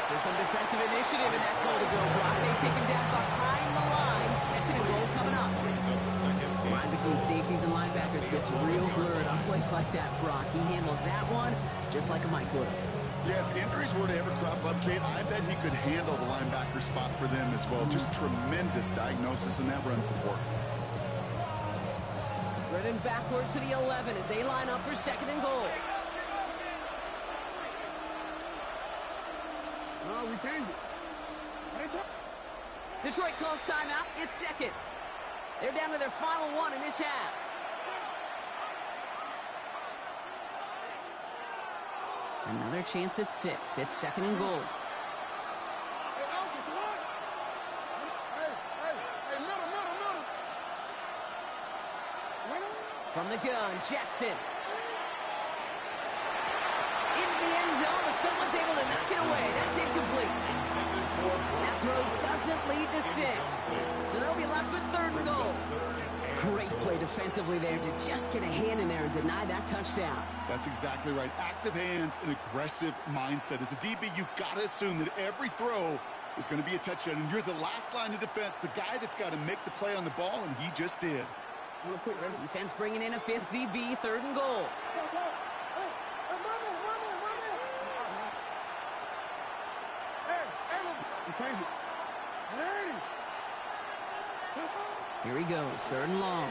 So some defensive initiative in that goal to go. Brock, they take him down behind the line. Second and goal coming up. The line between safeties and linebackers gets real blurred on plays like that, Brock. He handled that one just like a Mike would have. Yeah, if injuries were to ever crop up, Kate, I bet he could handle the linebacker spot for them as well. Just tremendous diagnosis in that run support. Driven backward to the 11 as they line up for second and goal. No, we changed it. Detroit calls timeout. It's second. They're down to their final one in this half. Another chance at 6. It's second and goal. From the gun, Jackson. Into the end zone, but someone's able to knock it away. That's incomplete. That throw doesn't lead to 6. So they'll be left with third and goal. Great play defensively there to just get a hand in there and deny that touchdown. That's exactly right. Active hands and aggressive mindset. As a DB, you've got to assume that every throw is going to be a touchdown. And you're the last line of defense, the guy that's got to make the play on the ball, and he just did. Defense bringing in a 5th DB, third and goal. Here he goes, third and long.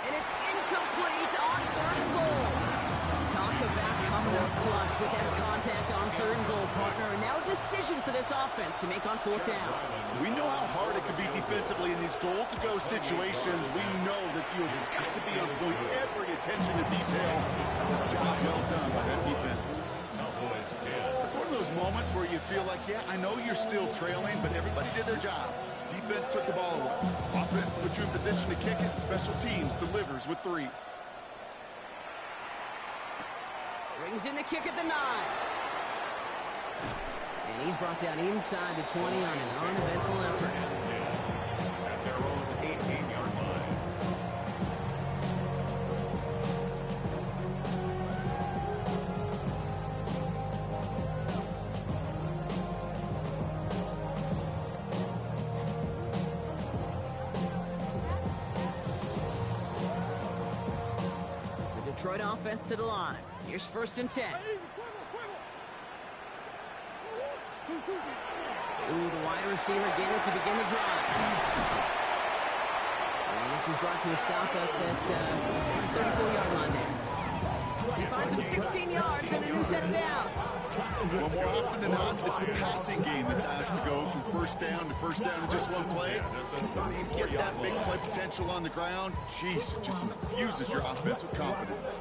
And it's incomplete on third and goal. Talk about coming up clutch with that contact on third and goal, partner. And now a decision for this offense to make on fourth down. We know how hard it can be defensively in these goal-to-go situations. We know that you've got to be on point, every attention to detail. That's a job well done by that defense. It's one of those moments where you feel like, yeah, I know you're still trailing, but everybody did their job. Defense took the ball away. Offense put you in position to kick it. Special teams delivers with 3. Brings in the kick at the 9. And he's brought down inside the 20 on an uneventful effort. At their own 18-yard line. The Detroit offense to the line. Here's first and 10. Ooh, the wide receiver getting it to begin the drive. And this is brought to a stop at that 34-yard line there. He finds him 16 yards and a new set of downs. Well, more often than not, it's a passing game that's asked to go from first down in just one play. You get that big play potential on the ground, jeez, it just infuses your offense with confidence.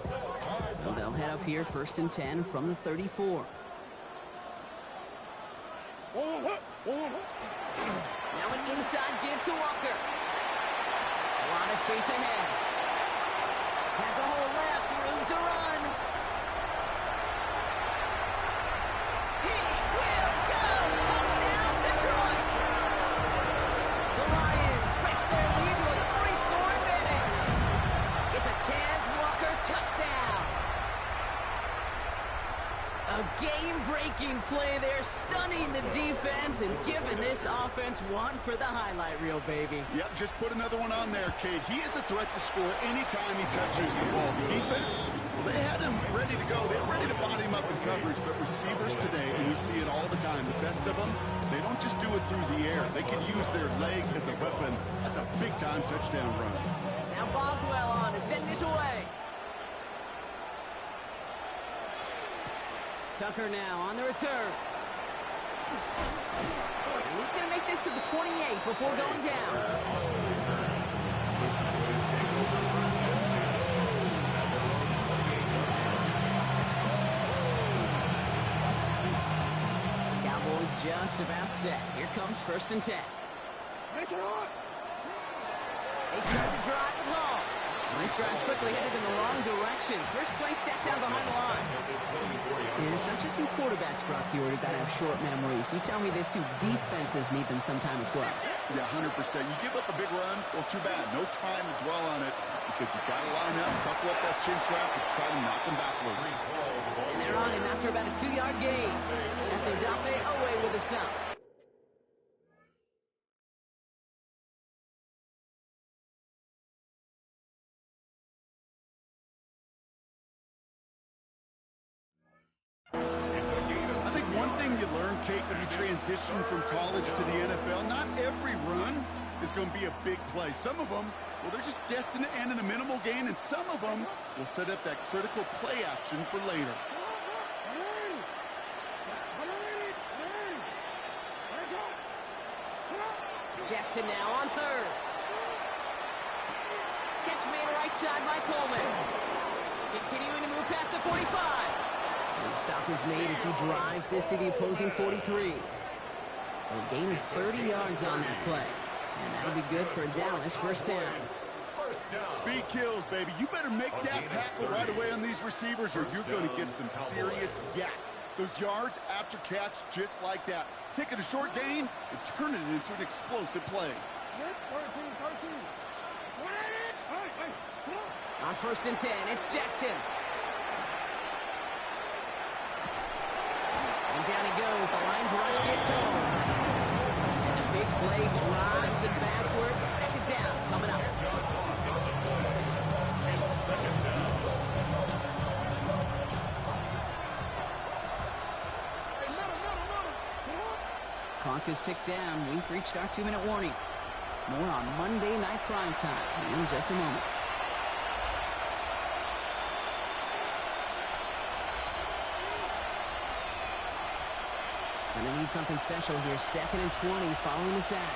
So they'll head up here, first and 10 from the 34. Now an inside give to Walker. A lot of space ahead. Has a hole left, room to run. He will go! Touchdown, Detroit! The Lions break their lead to a 3-score advantage. It's a Taz Walker touchdown. A game-breaking play there, stunning the defense and giving this offense one for the highlight reel, baby. Yep, just put another one on there, Kate. He is a threat to score anytime he touches the ball. The defense, well, they had him ready ready to go. They're ready to body him up in coverage, but receivers today, and we see it all the time, the best of them, they don't just do it through the air. They can use their legs as a weapon. That's a big-time touchdown run. Now Boswell on to send this away. Tucker now on the return. And he's going to make this to the 28 before going down. Cowboys just about set. Here comes 1st and 10. They start to drive with Hall. Nice drives quickly headed in the wrong direction. First play set down behind the line. And it's not just in quarterbacks, Brock, you already got to have short memories. You tell me this too, defenses need them sometime as well. Yeah, 100%. You give up a big run, well, too bad. No time to dwell on it because you got to line up, buckle up that chin strap, and try to knock him backwards. And they're on him after about a 2-yard gain. That's Odafe away with a stop. I think one thing you learn, Kate, when you transition from college to the NFL, not every run is going to be a big play. Some of them, well, they're just destined to end in a minimal gain, and some of them will set up that critical play action for later. Jackson now on 3rd. Catch made right side by Coleman. Continuing to move past the 45. And the stop is made as he drives this to the opposing 43. So a gain of 30 yards on that play. And that'll be good for Dallas. 1st down. Speed kills, baby. You better make that tackle right away on these receivers or you're going to get some serious yak. Those yards after catch just like that. Taking a short gain and turning it into an explosive play. On 1st and 10, it's Jackson. And down he goes. The Lions rush gets home. And the big play drives it backwards. 2nd down coming up. Clock is ticked down. We've reached our 2-minute warning. More on Monday Night Primetime in just a moment. Gonna need something special here. 2nd and 20 following the sack.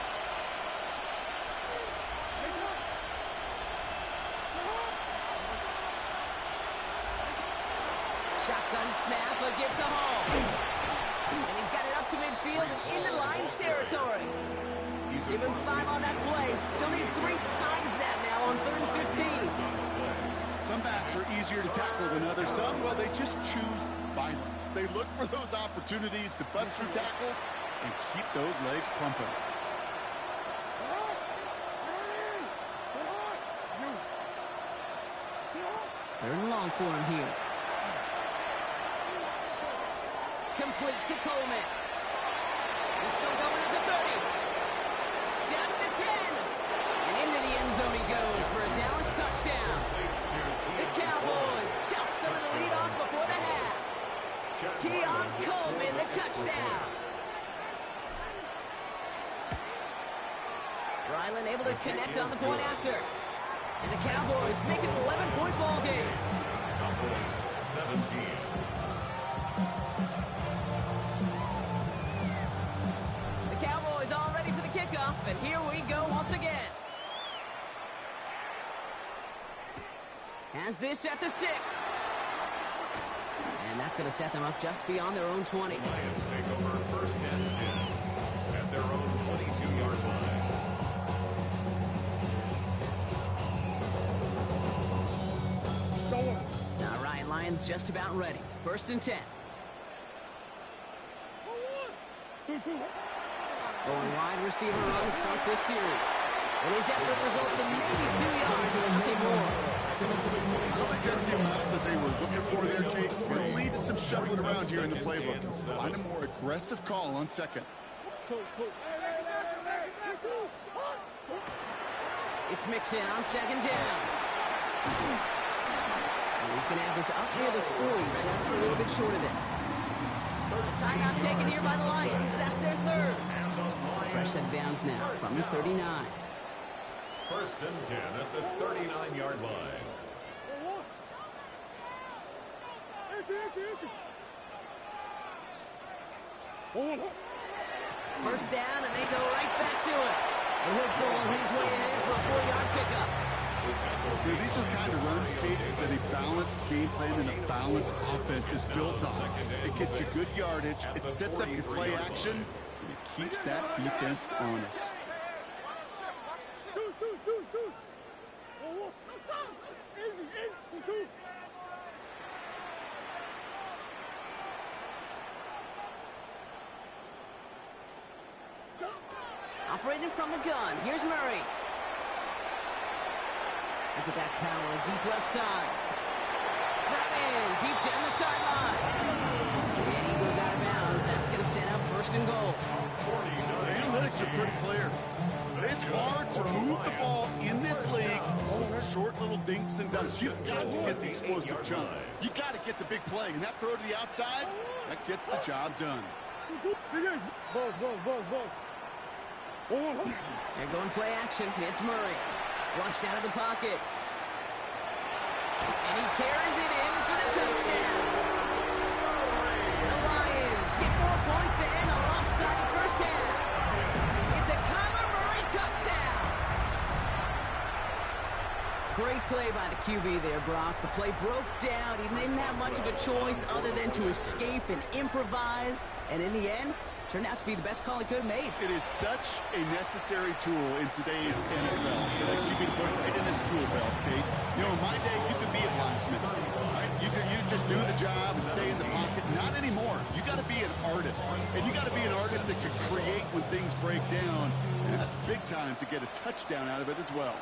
Shotgun snap, a gift to Hall. And he's got it up to midfield and into Lions territory. Give him 5 on that play. Still need 3 times that now on 3rd and 15. Some backs are easier to tackle than others. Some, well, they just choose violence. They look for those opportunities to bust through tackles and keep those legs pumping. 3rd and long for him here. Complete to Coleman. He's still going at the 30. Down to the 10. And into the end zone he goes for a Dallas touchdown. The Cowboys chop some of the lead off before the half. Keon Coleman, the touchdown. Ryland able to connect on the point after. And the Cowboys make it an 11-point ball game. Cowboys 17. The Cowboys all ready for the kickoff, and here we go once again. Has this at the 6. And that's going to set them up just beyond their own 20. Lions take over 1st and 10 at their own 22-yard line. All right, Lions just about ready. 1st and 10. Going wide receiver run to start this series. And his effort results in maybe 2 yards and nothing more. I don't think that's the amount that they were looking for there, Kate. It'll lead to some shuffling around here in the playbook. Find a more aggressive call on 2nd. It's Mixon on 2nd down. And He's going to have this up near the 40, just a little bit short of it. Timeout taken here by the Lions. That's their third. So fresh set of downs now from the 39. First and 10 at the 39-yard line. First down, and they go right back to it. And he'll pull his way ahead for a 4-yard pickup. These are the kind of runs, Kate, that a balanced game plan and a balanced offense is built on. It gets you good yardage, it sets up your play action, and it keeps that defense honest. Operating from the gun, here's Murray. Look at that power, deep left side. Right in, deep down the sideline. And he goes out of bounds. That's going to set up first and goal. The analytics are pretty clear. It's hard to move the ball in this league with short little dinks and dunks. You've got to get the explosive jump. You got to get the big play. And that throw to the outside, that gets the job done. They're going play action. It's Murray. Flushed out of the pocket. And he carries it in for the touchdown. The Lions get 4 points to end a lopsided first half. It's a Kyler Murray touchdown. Great play by the QB there, Brock. The play broke down. He didn't have much of a choice other than to escape and improvise. And in the end, turned out to be the best call he could have made. It is such a necessary tool in today's NFL for the QB to put right in this tool belt, Kate. You know, in my day, you could be a blacksmith, right? You just do the job and stay in the pocket. Not anymore. You got to be an artist, and you got to be an artist that can create when things break down. And that's big time to get a touchdown out of it as well.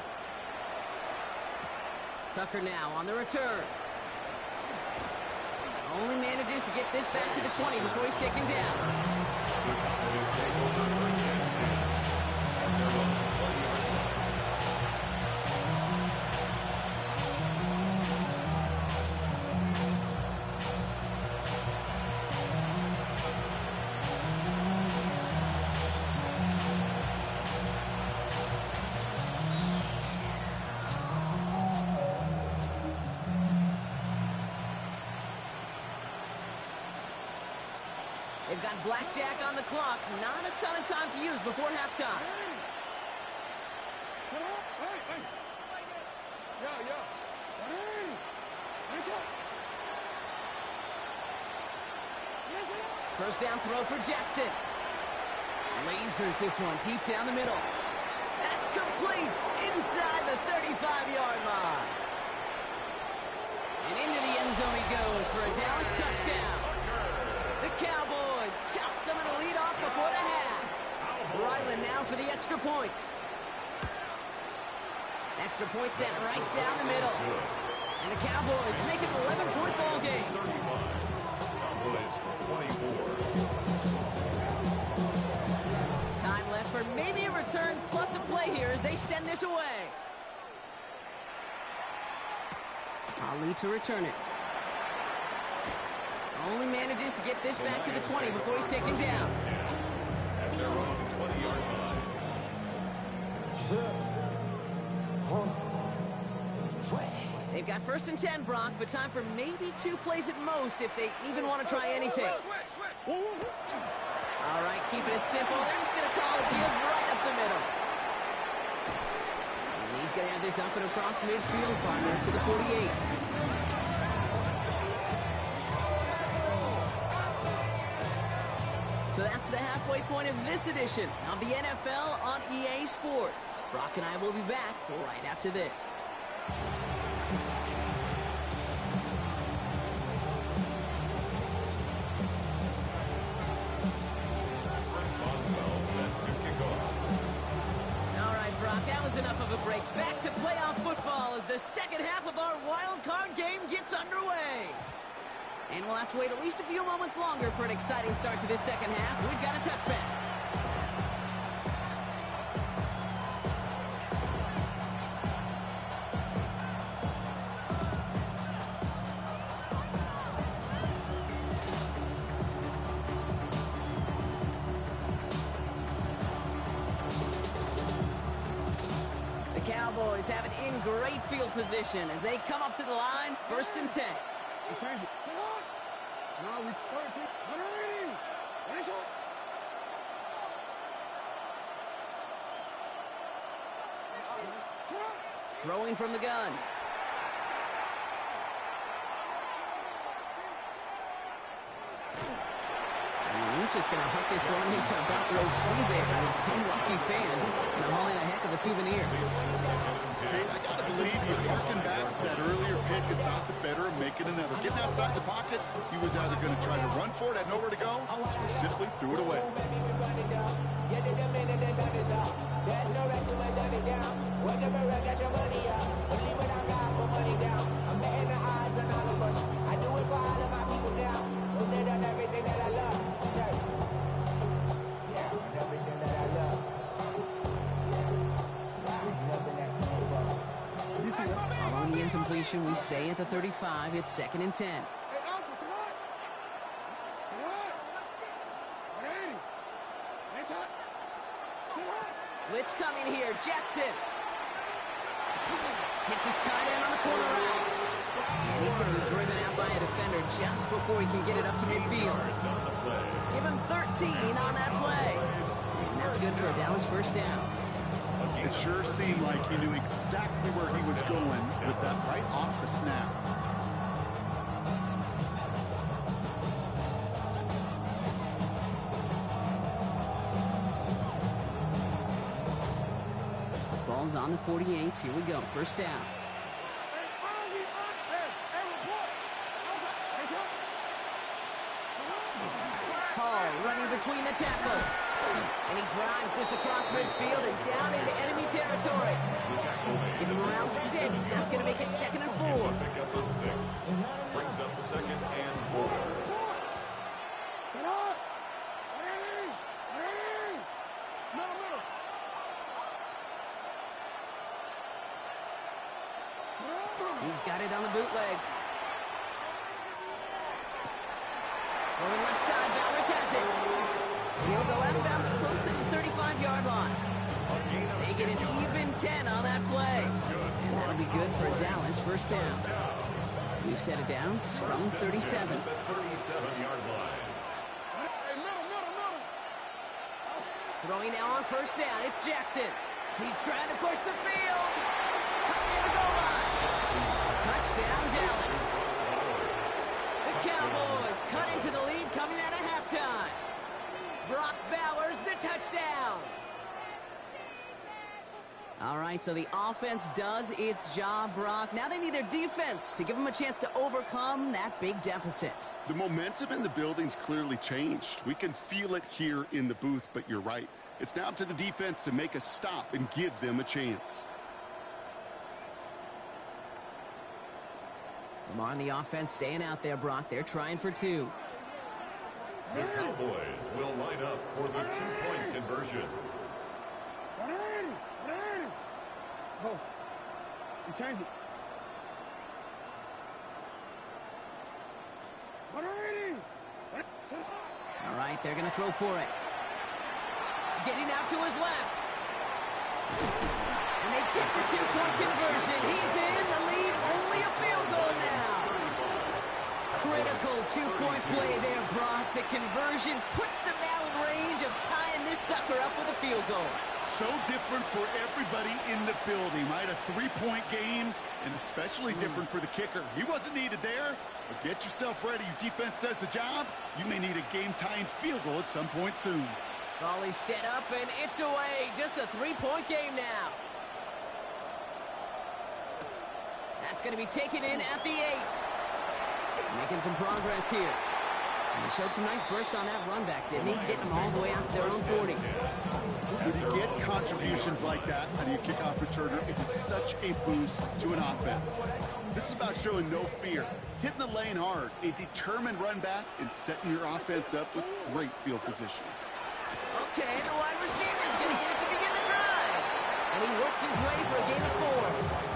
Tucker now on the return. Only manages to get this back to the 20 before he's taken down. The Cowboys take over first and 10 at their own 20-yard line. They've got blackjack on the clock. Not a ton of time to use before halftime. First down throw for Jackson. Lasers this one deep down the middle. That's complete inside the 35-yard line. And into the end zone he goes for a Dallas touchdown. The Cowboys chop some of the lead off before the half. Ryland now for the extra point. Extra point sent right down the middle. And the Cowboys make it an 11-point ball game. 35. Cowboys 24. Time left for maybe a return plus a play here as they send this away. Ali to return it. Only manages to get this back to the 20 before he's taken down. At their own 20-yard line. They've got first and 10, Brock, but time for maybe 2 plays at most if they even want to try anything. All right, keeping it simple. They're just going to call a give right up the middle. And he's going to have this up and across midfield, partner, to the 48. So that's the halfway point of this edition of the NFL on EA Sports. Brock and I will be back right after this. All right, Brock, that was enough of a break. Back to playoff football as the second half of our wild card game gets underway. And we'll have to wait at least a few moments longer for an exciting start to this second half. We've got a touchback. Cowboys have it in great field position as they come up to the line, 1st and 10. We change it. Sit on. No, we start it. 180. Finish it. Sit on. Throwing from the gun. And he's just going to hook this one into about row C there. And some lucky fan and hauling a heck of a souvenir. Kate, I got to believe you harken back to that earlier pick and thought the better of making another. Getting outside the pocket, he was either going to try to run for it, had nowhere to go, so he simply threw it away. There's no rest to my shutting down. Whatever I got your money up. Believe what I got, put money down. I'm betting the odds on all of us. I do it for all of my people now. Who did on everything that I love. Yeah, on everything that I love. Yeah, nothing that can go. You see that? Following the incompletion, we stay at the 35. It's 2nd and 10. Hey, Alpha, sit on. Sit on. 180. Finish it. Sit on. Blitz coming here. Jackson. Hits his tight end on the corner route. And he's going to be driven out by a defender just before he can get it up to midfield. Give him 13 on that play. And that's good for a Dallas 1st down. It sure seemed like he knew exactly where he was going with that right off the snap. Ball's on the 48. Here we go. 1st down. Hall running between the tackles. And he drives this across midfield and down into enemy territory. Give him around 6. That's going to make it 2nd and 4. Pick up a 6. Brings up 2nd and 4. He's got it on the bootleg. Going left side, Bowers has it. And he'll go out of bounds close to the 35-yard line. They get an even 10 on that play. And that'll be good for Dallas 1st down. We've set it down from 37. 37-yard line. Throwing now on 1st down. It's Jackson. He's trying to push the field. Coming in the goal line. Touchdown, Dallas. The Cowboys cut into the lead coming out of halftime. Brock Bowers, the touchdown. All right, so the offense does its job, Brock. Now they need their defense to give them a chance to overcome that big deficit. The momentum in the building's clearly changed. We can feel it here in the booth, but you're right. It's now to the defense to make a stop and give them a chance. Lamar on the offense staying out there, Brock. They're trying for 2. The Cowboys will line up for the 2-point conversion. 180. 180. Oh, you change it. 180. All right, they're going to throw for it. Getting out to his left. And they get the 2-point conversion. He's in the lead. Only a field goal now. Critical 2-point play there, Brock. The conversion puts them now in range of tying this sucker up with a field goal. So different for everybody in the building, right? A 3-point game, and especially different for the kicker. He wasn't needed there, but get yourself ready. Your defense does the job. You may need a game-tying field goal at some point soon. Ball is set up, and it's away. Just a 3-point game now. That's going to be taken in at the 8. Making some progress here. And he showed some nice bursts on that run back, didn't he? Getting them all the way out to their own 40. When you get contributions like that out of your kickoff returner, it is such a boost to an offense. This is about showing no fear, hitting the lane hard, a determined run back, and setting your offense up with great field position. Okay, the wide receiver is going to get it to begin the drive. And he works his way for a gain of 4.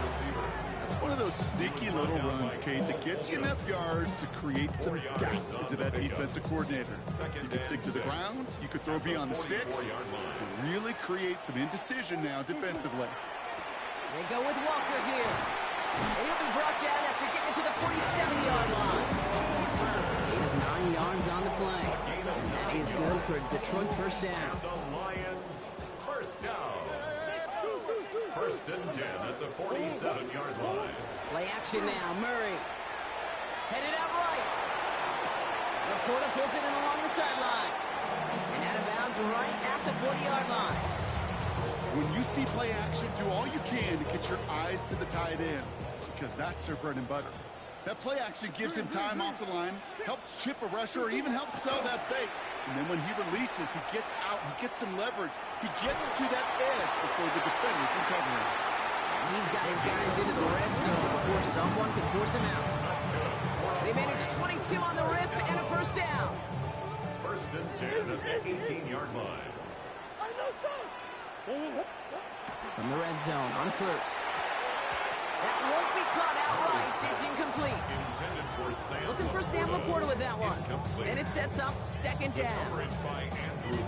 That's one of those sneaky little runs, Kate, that gets you enough yards to create some doubt into that defensive coordinator. You can stick to the ground, you could throw beyond the sticks, and really create some indecision now defensively. They go with Walker here. And he'll be brought down after getting to the 47-yard line. Gain of 9 yards on the play. And that is good for a Detroit first down. The Lions first down. First and 10 at the 47-yard line. Play action now. Murray. Headed out right. Laporta pulls it in along the sideline. And out of bounds right at the 40-yard line. When you see play action, do all you can to get your eyes to the tight end, because that's their bread and butter. That play action gives him time off the line, helps chip a rusher, or even helps sell that fake. And then when he releases, he gets out, he gets some leverage. He gets to that edge before the defender can cover him. And he's got his guys into the red zone before someone can force him out. They managed 22 on the rip and a first down. First and 10 at the 18-yard line. From the red zone on first. That won't be caught outright. It's incomplete. Looking for Sam Laporta with that one. And it sets up second down.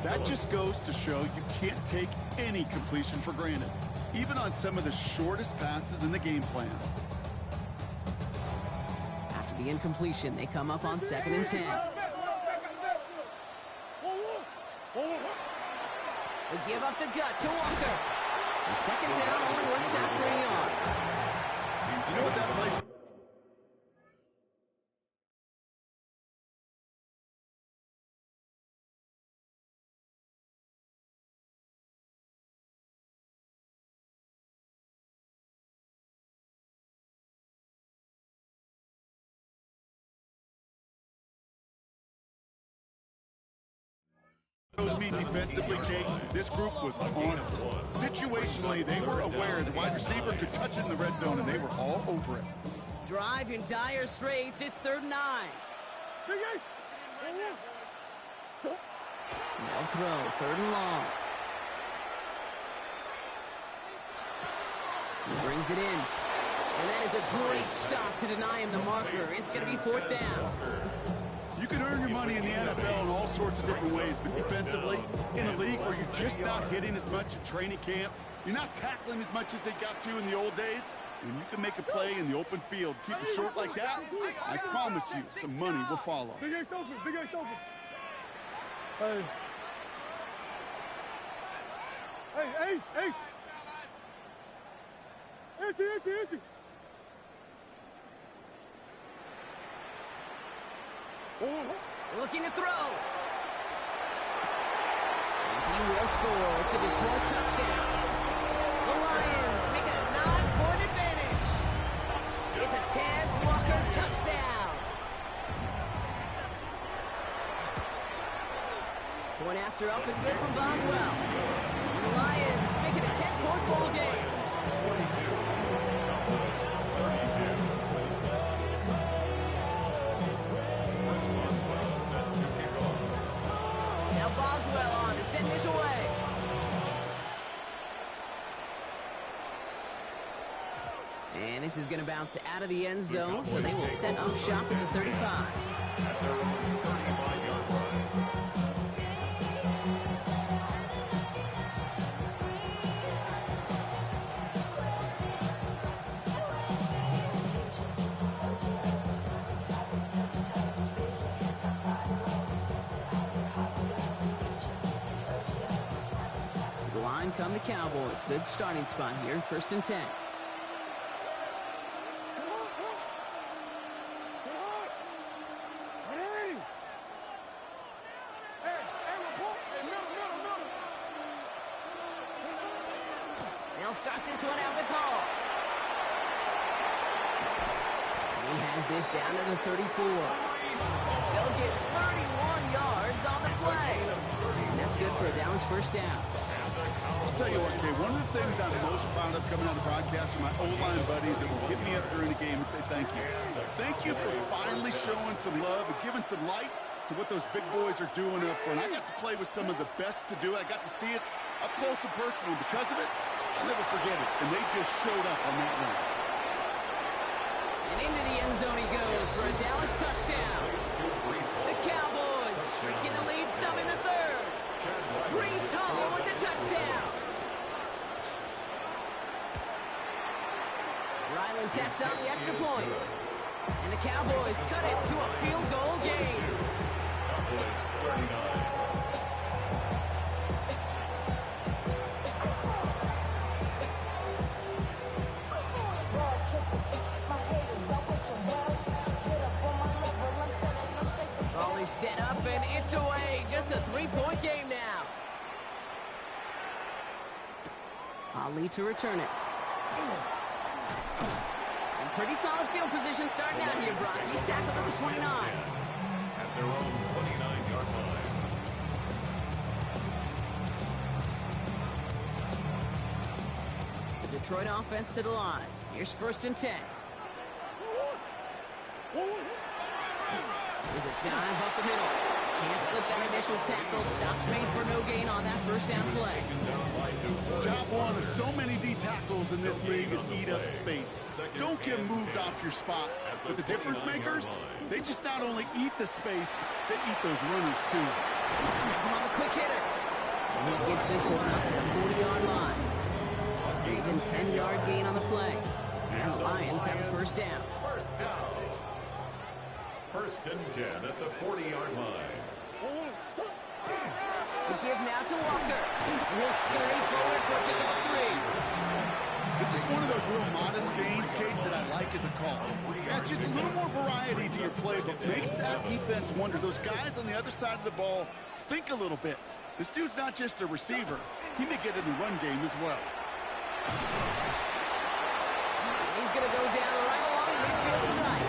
That just goes to show you can't take any completion for granted, even on some of the shortest passes in the game plan. After the incompletion, they come up on 2nd and 10. They give up the gut to Walker. And second down only works out for a yard. You know what that plays? Me defensively, Kate, this group was on it. Situationally, they were aware the wide receiver could touch it in the red zone, and they were all over it. Drive in dire straits. It's 3rd and 9. No throw. 3rd and long. He brings it in. And that is a great stop to deny him the marker. It's going to be 4th down. You can earn your money in the NFL in all sorts of different ways, but defensively, in a league where you're just not hitting as much at training camp, you're not tackling as much as they got to in the old days, when you can make a play in the open field, keep it short like that, I promise you, some money will follow. Big Ace open, Big Ace open. Hey. Hey, Ace, Ace. Empty, empty, empty. Looking to throw. And he will score. It's a Detroit touchdown. The Lions make it a 9-point advantage. It's a Taz Walker touchdown. Point after up and good from Boswell. And the Lions make it a 10-point ball game. 32. Now Boswell on to send this away. And this is going to bounce out of the end zone, so they will set up shop at the 35. At their own 35-yard line. To the line come the Cowboys. Good starting spot here, 1st and 10. They'll start this one out with Hall. And he has this down to the 34. They'll get 31 yards on the play. And that's good for a Dallas first down. I'll tell you what, Kay, one of the things I'm most proud of coming out of broadcast are my O-line buddies that will hit me up during the game and say thank you. Thank you for finally showing some love and giving some light to what those big boys are doing up front. I got to play with some of the best to do it. I got to see it up close and personal. Because of it, I'll never forget it. And they just showed up on that run. And into the end zone he goes for a Dallas touchdown. The Cowboys shrinking the lead some in the 3rd. Breece Hall with the touchdown. Cowboys cut it to a field goal game. Cowboys 39. Volley set up and it's away. Just a 3-point game now. Ali to return it. And pretty solid field position starting out here, Brock. He's tackled at the 29. At their own 29-yard line. The Detroit offense to the line. Here's 1st and 10. There's a dive up the middle. Can't slip that initial tackle. Stops made for no gain on that first down play. Job one of so many D tackles in this league is eat up space. Don't get moved off your spot. But the difference makers, they just not only eat the space, they eat those runners too. Gets him on the quick hitter. And he gets this one up to the 40-yard line. Even 10-yard gain on the play. And the Lions have a first down. First down. 1st and 10 at the 40-yard line. The give now to Walker. He'll scurry forward for a pick up 3. This is one of those real modest gains, Kate, that I like as a call. Yeah, it's just a little more variety to your play, but makes that defense wonder. Those guys on the other side of the ball think a little bit. This dude's not just a receiver. He may get in the run game as well. He's going to go down right along midfield stripe.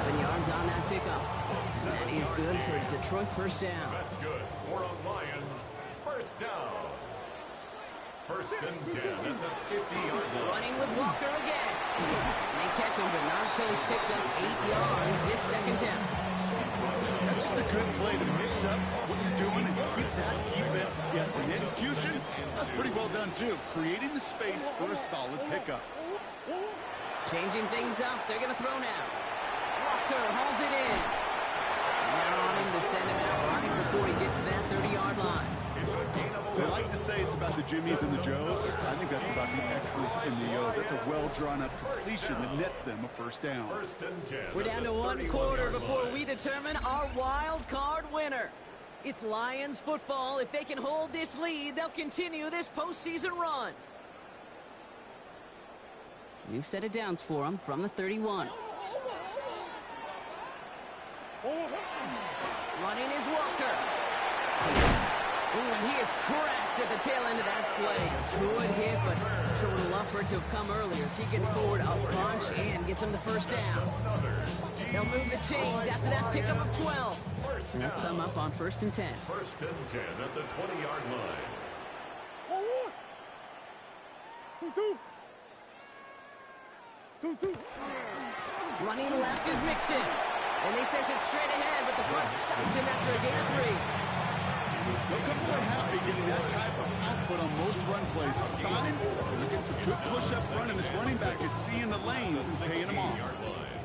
7 yards on that pickup. That is good for Detroit first down. That's good. For a Lions first down. 1st and 10 at the 50-yard line. Running with Walker again. And they catch him, but not until he's picked up 8 yards. It's 2nd down. That's just a good play to mix up what you're doing and keep that defense guessing. The execution, that's pretty well done too. Creating the space for a solid pickup. Changing things up. They're going to throw now. Walker hauls it in. And they're on him to send him out running before he gets to that 30-yard line. They like to say it's about the Jimmies and the Joes. I think that's about the X's and the O's. That's a well-drawn-up completion that nets them a first down. 1st and 10. We're down to 1 quarter before we determine our wild card winner. It's Lions football. If they can hold this lead, they'll continue this postseason run. New set of downs for them from the 31. Running is Walker. Ooh, and he is cracked at the tail end of that play. Good hit, but sure would have loved for it to have come earlier as he gets forward a bunch and gets him the first down. They'll move the chains after that pickup of 12. And they'll come up on 1st and 10. 1st and 10 at the 20-yard line. Running left is Mixon. And they sent it straight ahead, but the front stops him after a gain of 3. They'll come away happy getting that type of output on most run plays. It's a sign they're getting some good push up front, and this running back is seeing the lanes and paying them off.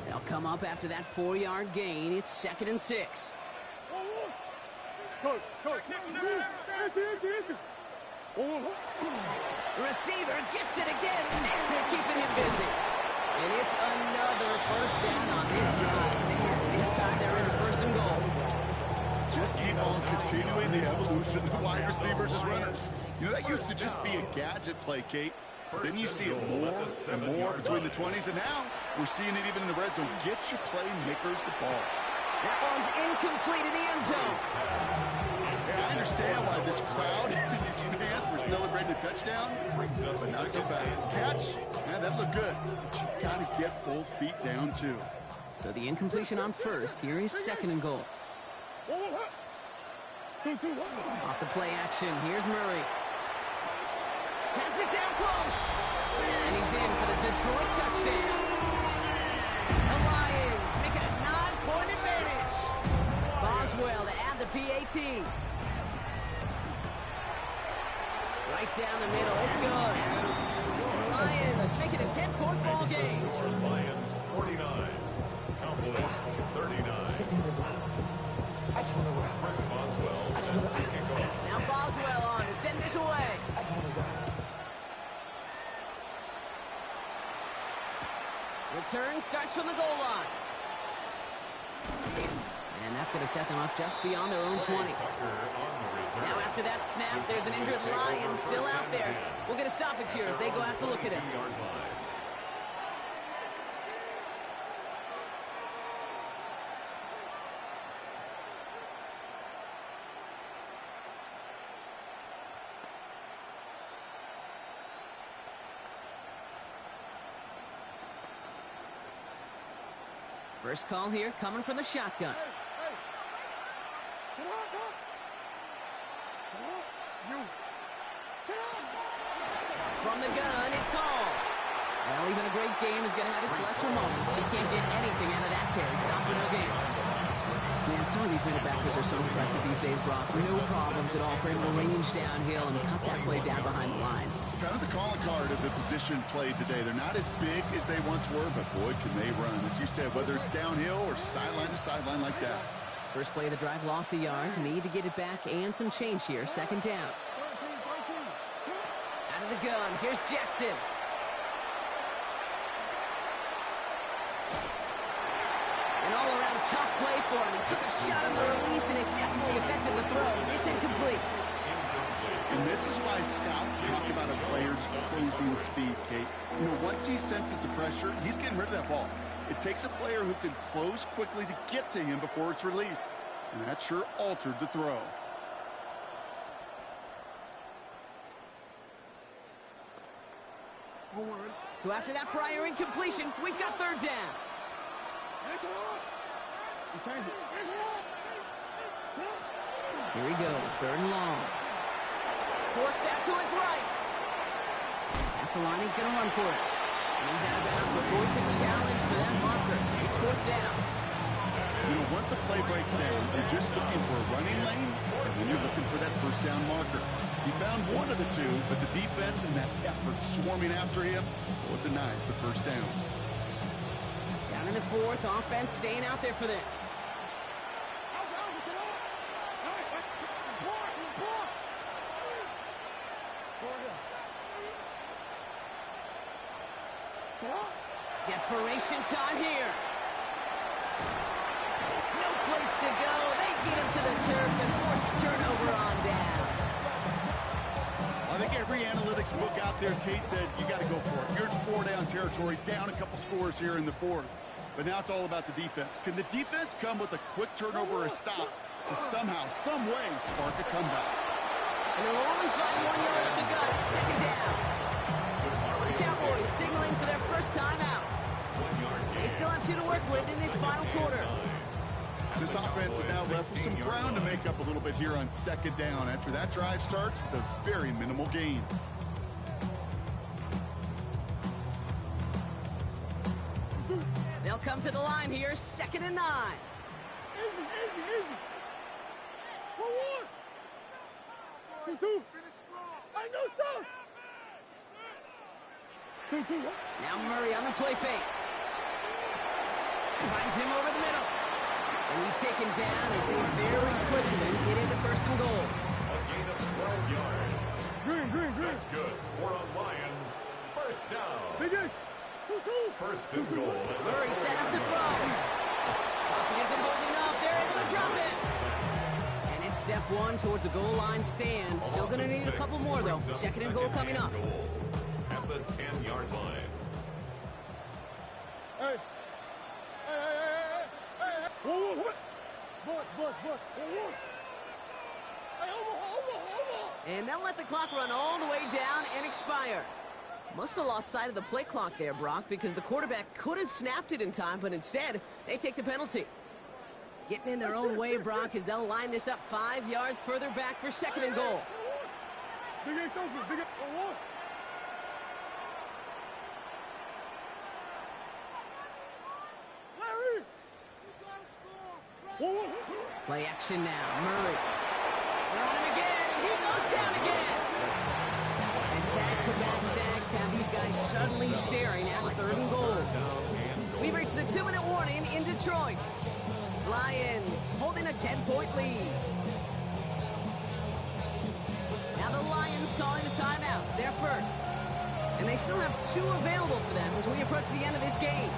They'll come up after that 4-yard gain. It's 2nd and 6. Coach. The receiver gets it again, and they're keeping him busy. And it's another first down on this drive. And this time they're in 1st and goal. Just keep on continuing the evolution of the wide receivers as runners. You know, that used to just be a gadget play, Kate. Then you see it more and more between the 20s, and now we're seeing it even in the red zone. Get your playmakers the ball. That one's incomplete in the end zone. Yeah, I understand why this crowd and these fans were celebrating a touchdown, but not so fast. Catch, man, that looked good. But you got to get both feet down, too. So the incompletion on 1st. Here is 2nd and goal. Off the play action, here's Murray. Has it down close. And he's in for the Detroit touchdown. The Lions make it a 9-point advantage. Boswell to add the PAT. Right down the middle, it's good. The Lions make it a 10-point ball game. Lions 49. Cowboys 39. Chris Boswell set to kick off. Now Boswell on to send this away. Return starts from the goal line. And that's going to set them up just beyond their own 20. Now after that snap, there's an injured Lion still out there. We'll get a stoppage here as they go out to look at him. First call here coming from the shotgun. From the gun, it's all. Well, even a great game is going to have its lesser moments. You can't get anything out of that carry. Stop for no gain. Man, some of these middle backers are so impressive these days, Brock. No problems at all for him to range downhill and cut that play down behind the line. Kind of the calling card of the position played today. They're not as big as they once were, but boy, can they run. As you said, whether it's downhill or sideline to sideline like that. First play of the drive, lost a yard. Need to get it back and some change here. Second down. Out of the gun, here's Jackson. An all-around tough play for him. He took a shot on the release, and it definitely affected the throw. It's incomplete. And this is why scouts talk about a player's closing speed, Kate. You know, once he senses the pressure, he's getting rid of that ball. It takes a player who can close quickly to get to him before it's released. And that sure altered the throw. So after that prior incompletion, we've got third down. Here he goes, third and long. Forced that to his right. That's the line, he's going to run for it. And he's out of bounds before he can challenge for that marker. It's fourth down. You know, once a play breaks down, you're just looking for a running lane, and then you're looking for that first down marker. He found one of the two, but the defense and that effort swarming after him, well, it denies the first down. Down in the fourth, offense staying out there for this. Desperation time here. No place to go. They get him to the turf and force a turnover on down. I think every analytics book out there, Kate, said you got to go for it. You're in four-down territory, down a couple scores here in the fourth. But now it's all about the defense. Can the defense come with a quick turnover or a stop to somehow, some way, spark a comeback? And they'll only find 1 yard up the gut. Second down. The Cowboys signaling for their first time out. They still have 2 to work with in this final quarter. This offense is now left with some ground to make up a little bit here on second down after that drive starts with a very minimal gain. They'll come to the line here, 2nd and 9. Easy. 1-1. 2-2. I know sauce. 2-2. Now Murray on the play fake. Finds him over the middle. And he's taken down as they very quickly get into first and goal. A gain of 12 yards. Green. That's good. For a Lions first down. Biggest. 2-2. First and goal. Murray set up to throw. Pocket isn't holding up. They're able to drop it. And it's step 1 towards a goal line stand. Still going to need a couple more, though. Second and goal coming up. At the 10-yard line. Hey. What? Boss. 1-1. Hey, over. And they'll let the clock run all the way down and expire. Must have lost sight of the play clock there, Brock, because the quarterback could have snapped it in time, but instead, they take the penalty. Getting in their own way, Brock, as they'll line this up 5 yards further back for second and goal. Big Ace open. 1-1. Larry! You gotta score! 1-1. Play action now. Murray. They're on him again, and he goes down again. And back-to-back sacks have these guys suddenly staring at 3rd and goal. We've reached the 2-minute warning in Detroit. Lions holding a 10-point lead. Now the Lions calling a timeout. They're first. And they still have 2 available for them as we approach the end of this game.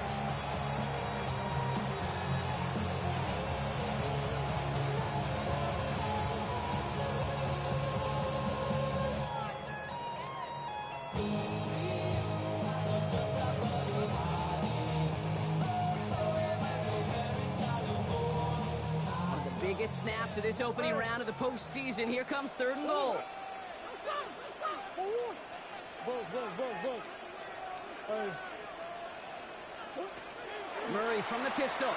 Biggest snaps of this opening round of the postseason. Here comes 3rd and goal. Murray from the pistol.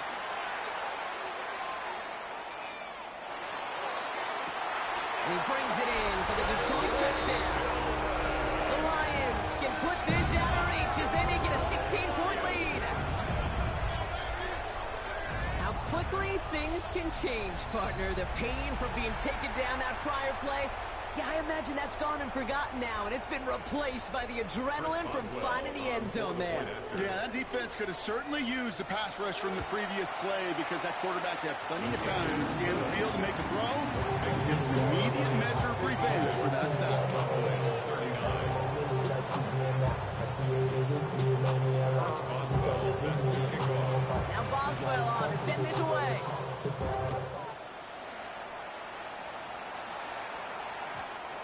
And he brings it in for the Detroit touchdown. The Lions can put this out of reach as they make it a 16-point lead. How quickly things can change, partner. The pain for being taken down that prior play, yeah, I imagine that's gone and forgotten now, and it's been replaced by the adrenaline from finding the end zone there. Yeah, that defense could have certainly used the pass rush from the previous play because that quarterback had plenty of time to scan the field and make a throw. It's an immediate measure of revenge for that sack. Now Boswell on to send this away.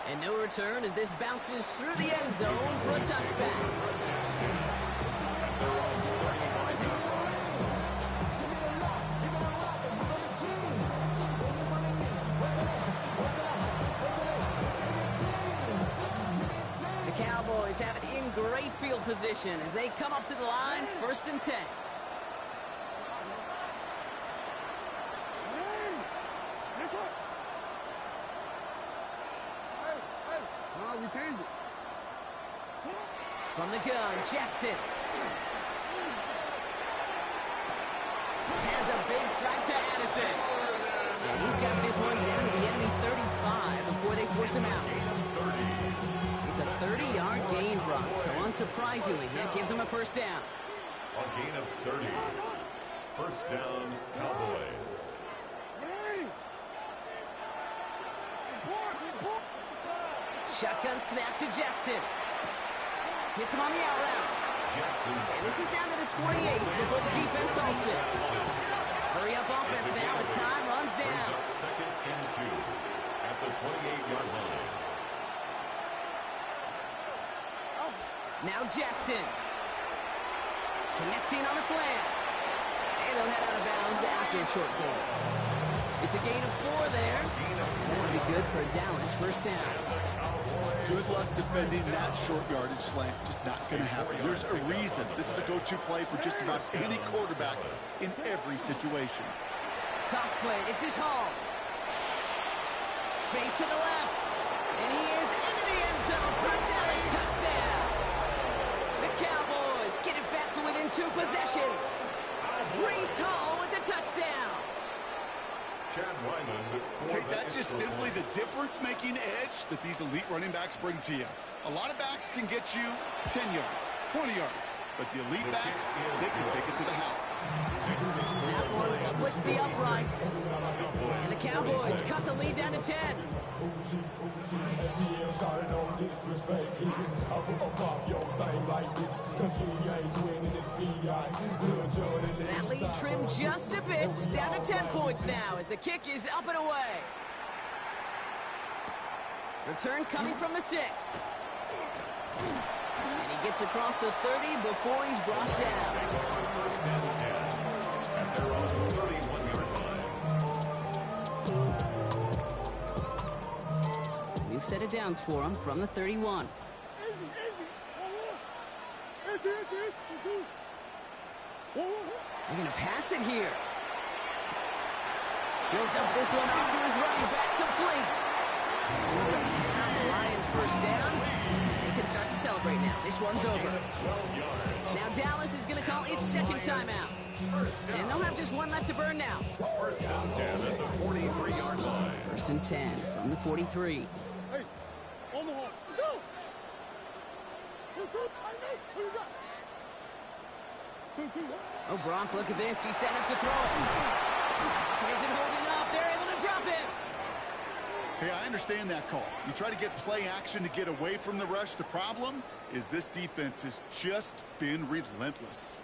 And no return as this bounces through the end zone for a touchback. The Cowboys have it in great field position as they come up to the line, 1st and 10. We changed it. From the gun, Jackson. Has a big strike to Addison. And he's got this one down to the enemy 35 before they force him out. It's a 30-yard gain, Brock, so unsurprisingly, that gives him a 1st down. A gain of 30. 1st down, Cowboys. Shotgun snap to Jackson. Hits him on the out route. And this is down to the 28 before the defense halts it. Hurry up offense now as time runs down. 2nd and 2 at the 28-yard line. Now Jackson. Connecting on a slant. And he'll head out of bounds after a short gain. It's a gain of 4 there. That would be good for a Dallas 1st down. Good luck defending that short yardage slant. Just not going to happen. There's a reason this is a go-to play for just about any quarterback in every situation. Toss play. This is Hall. Space to the left. And he is into the end zone for a Dallas touchdown. The Cowboys get it back to within 2 possessions. Breece Hall with the touchdown. Okay, that's just simply the difference-making edge that these elite running backs bring to you. A lot of backs can get you 10 yards, 20 yards, but the elite backs, they can take it to the house. That one splits the uprights. And the Cowboys cut the lead down to 10. That lead trimmed just a bit, down to 10 points now as the kick is up and away. Return coming from the 6. And he gets across the 30 before he's brought down. 1st and 10 at their own 31-yard line. We've set it downs for him from the 31. They're going to pass it here. Builds up this one up to his running back, complete. The Lions 1st down. They can start to celebrate now. This one's over. Now Dallas is going to call its 2nd timeout. And they'll have just one left to burn now. 1st and 10 at the 43-yard line. 1st and 10 from the 43. Hey, on the horn. Go! 2-2. Who you got? 2-2. Oh, Brock, look at this. He's setting up to throw it. He isn't holding up. They're able to drop it. Hey, I understand that call. You try to get play action to get away from the rush. The problem is this defense has just been relentless.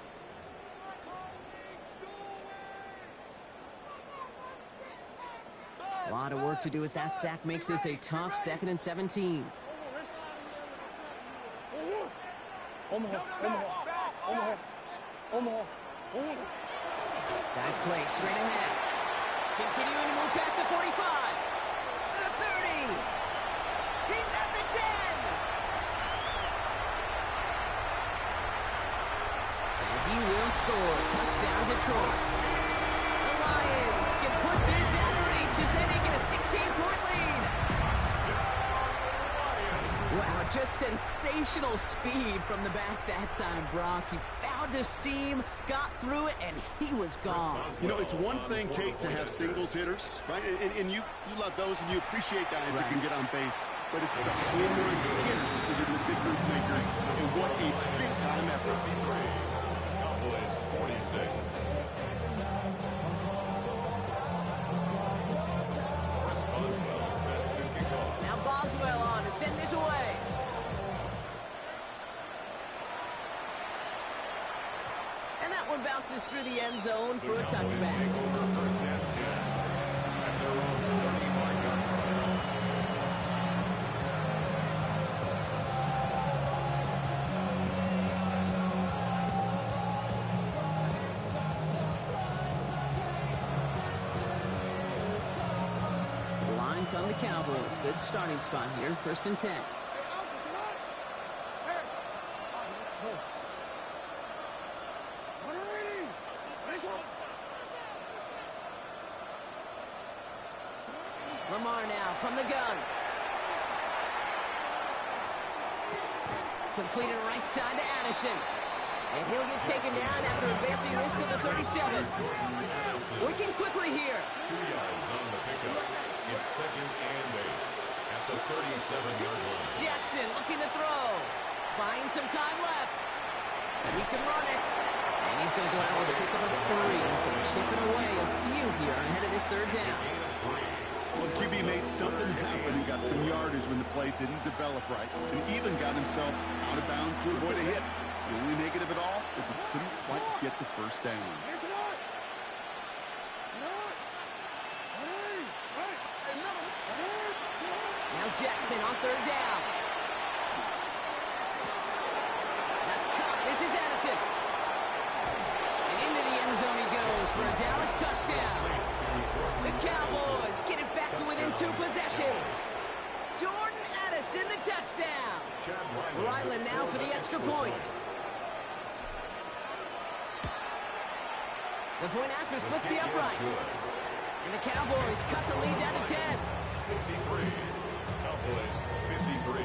A lot of work to do as that sack makes this a tough 2nd and 17. That play straight ahead. Continuing to move past the 45. The 30. He's at the 10. And he will score. Touchdown, Detroit. The Lions can put this out of reach as they make it a 16-point lead. Wow, just sensational speed from the back that time, Brock. He found a seam, got through it, and he was gone. You know, it's one thing, Kate, to have singles hitters, right? And you love those, and you appreciate guys that can get on base. But it's the homer hitters that are the difference makers, and what a big-time effort. Cowboys 46. Now Boswell on to send this away. And that one bounces through the end zone for a touchback. First and 10 at their own 35-yard line. The line come the Cowboys. Good starting spot here. First and 10. Lamar now from the gun. Completed right side to Addison. And he'll get taken down after advancing this to the 37. Working quickly here. 2 yards on the pickup. It's second and 8 at the 37-yard line. Jackson looking to throw. Buying some time left. He can run it. And he's going to go out with a pickup of 3. So we're chipping away a few here ahead of this third down. Well, the QB made something happen and got some yardage when the play didn't develop right, and even got himself out of bounds to avoid a hit. The only negative at all is he couldn't quite get the first down. Now Jackson on third down. That's caught. This is Addison. And into the end zone he goes for a Dallas touchdown. The Cowboys get it back to within 2 possessions. Jordan Addison, the touchdown. Ryland now for the extra point. The point after splits the uprights. And the Cowboys cut the lead down to 10. 63. Cowboys 53.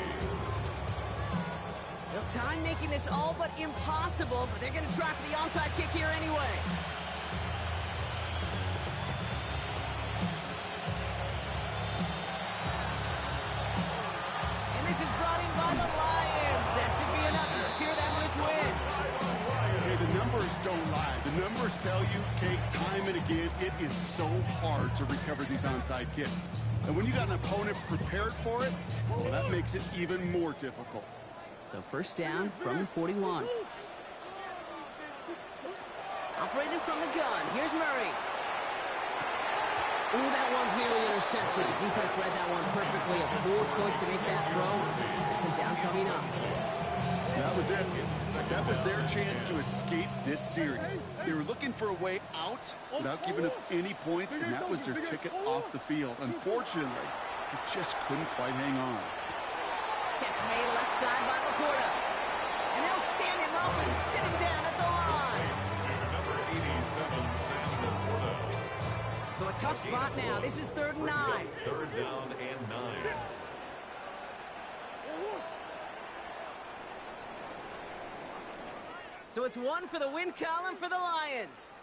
Well, time making this all but impossible, but they're going to try for the onside kick here anyway. And this is brought in by the Lions. That should be enough to secure that first win. Hey, the numbers don't lie. The numbers tell you, Kate, time and again, it is so hard to recover these onside kicks. And when you got an opponent prepared for it, well, that makes it even more difficult. So first down from the 41. Operating from the gun. Here's Murray. Ooh, that one's nearly intercepted. The defense read that one perfectly. A poor choice to make that throw. Second down coming up. That was it. That was their chance to escape this series. They were looking for a way out without giving up any points, and that was their ticket off the field. Unfortunately, they just couldn't quite hang on. Catch made left side by Laporta. And they'll stand him up and sit him down at the line. To number 87, Sam Laporta. So a tough spot now. This is 3rd and 9. Third down and 9. So it's 1 for the win column for the Lions.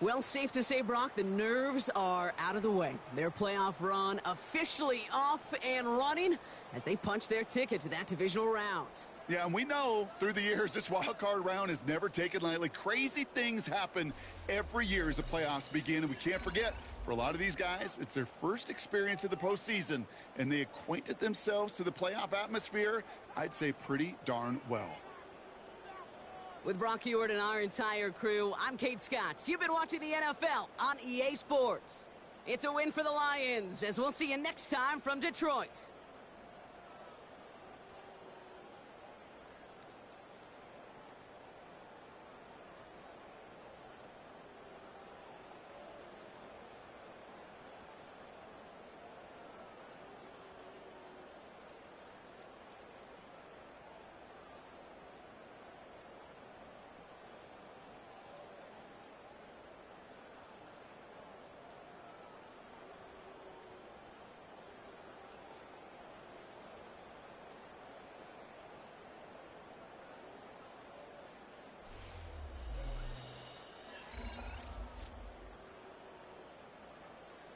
Well, safe to say, Brock, the nerves are out of the way. Their playoff run officially off and running as they punch their ticket to that divisional round. Yeah, and we know through the years this wild card round is never taken lightly. Crazy things happen every year as the playoffs begin, and we can't forget, for a lot of these guys, it's their first experience of the postseason, and they acquainted themselves to the playoff atmosphere, I'd say pretty darn well. With Brock Ewart and our entire crew, I'm Kate Scott. You've been watching the NFL on EA Sports. It's a win for the Lions, as we'll see you next time from Detroit.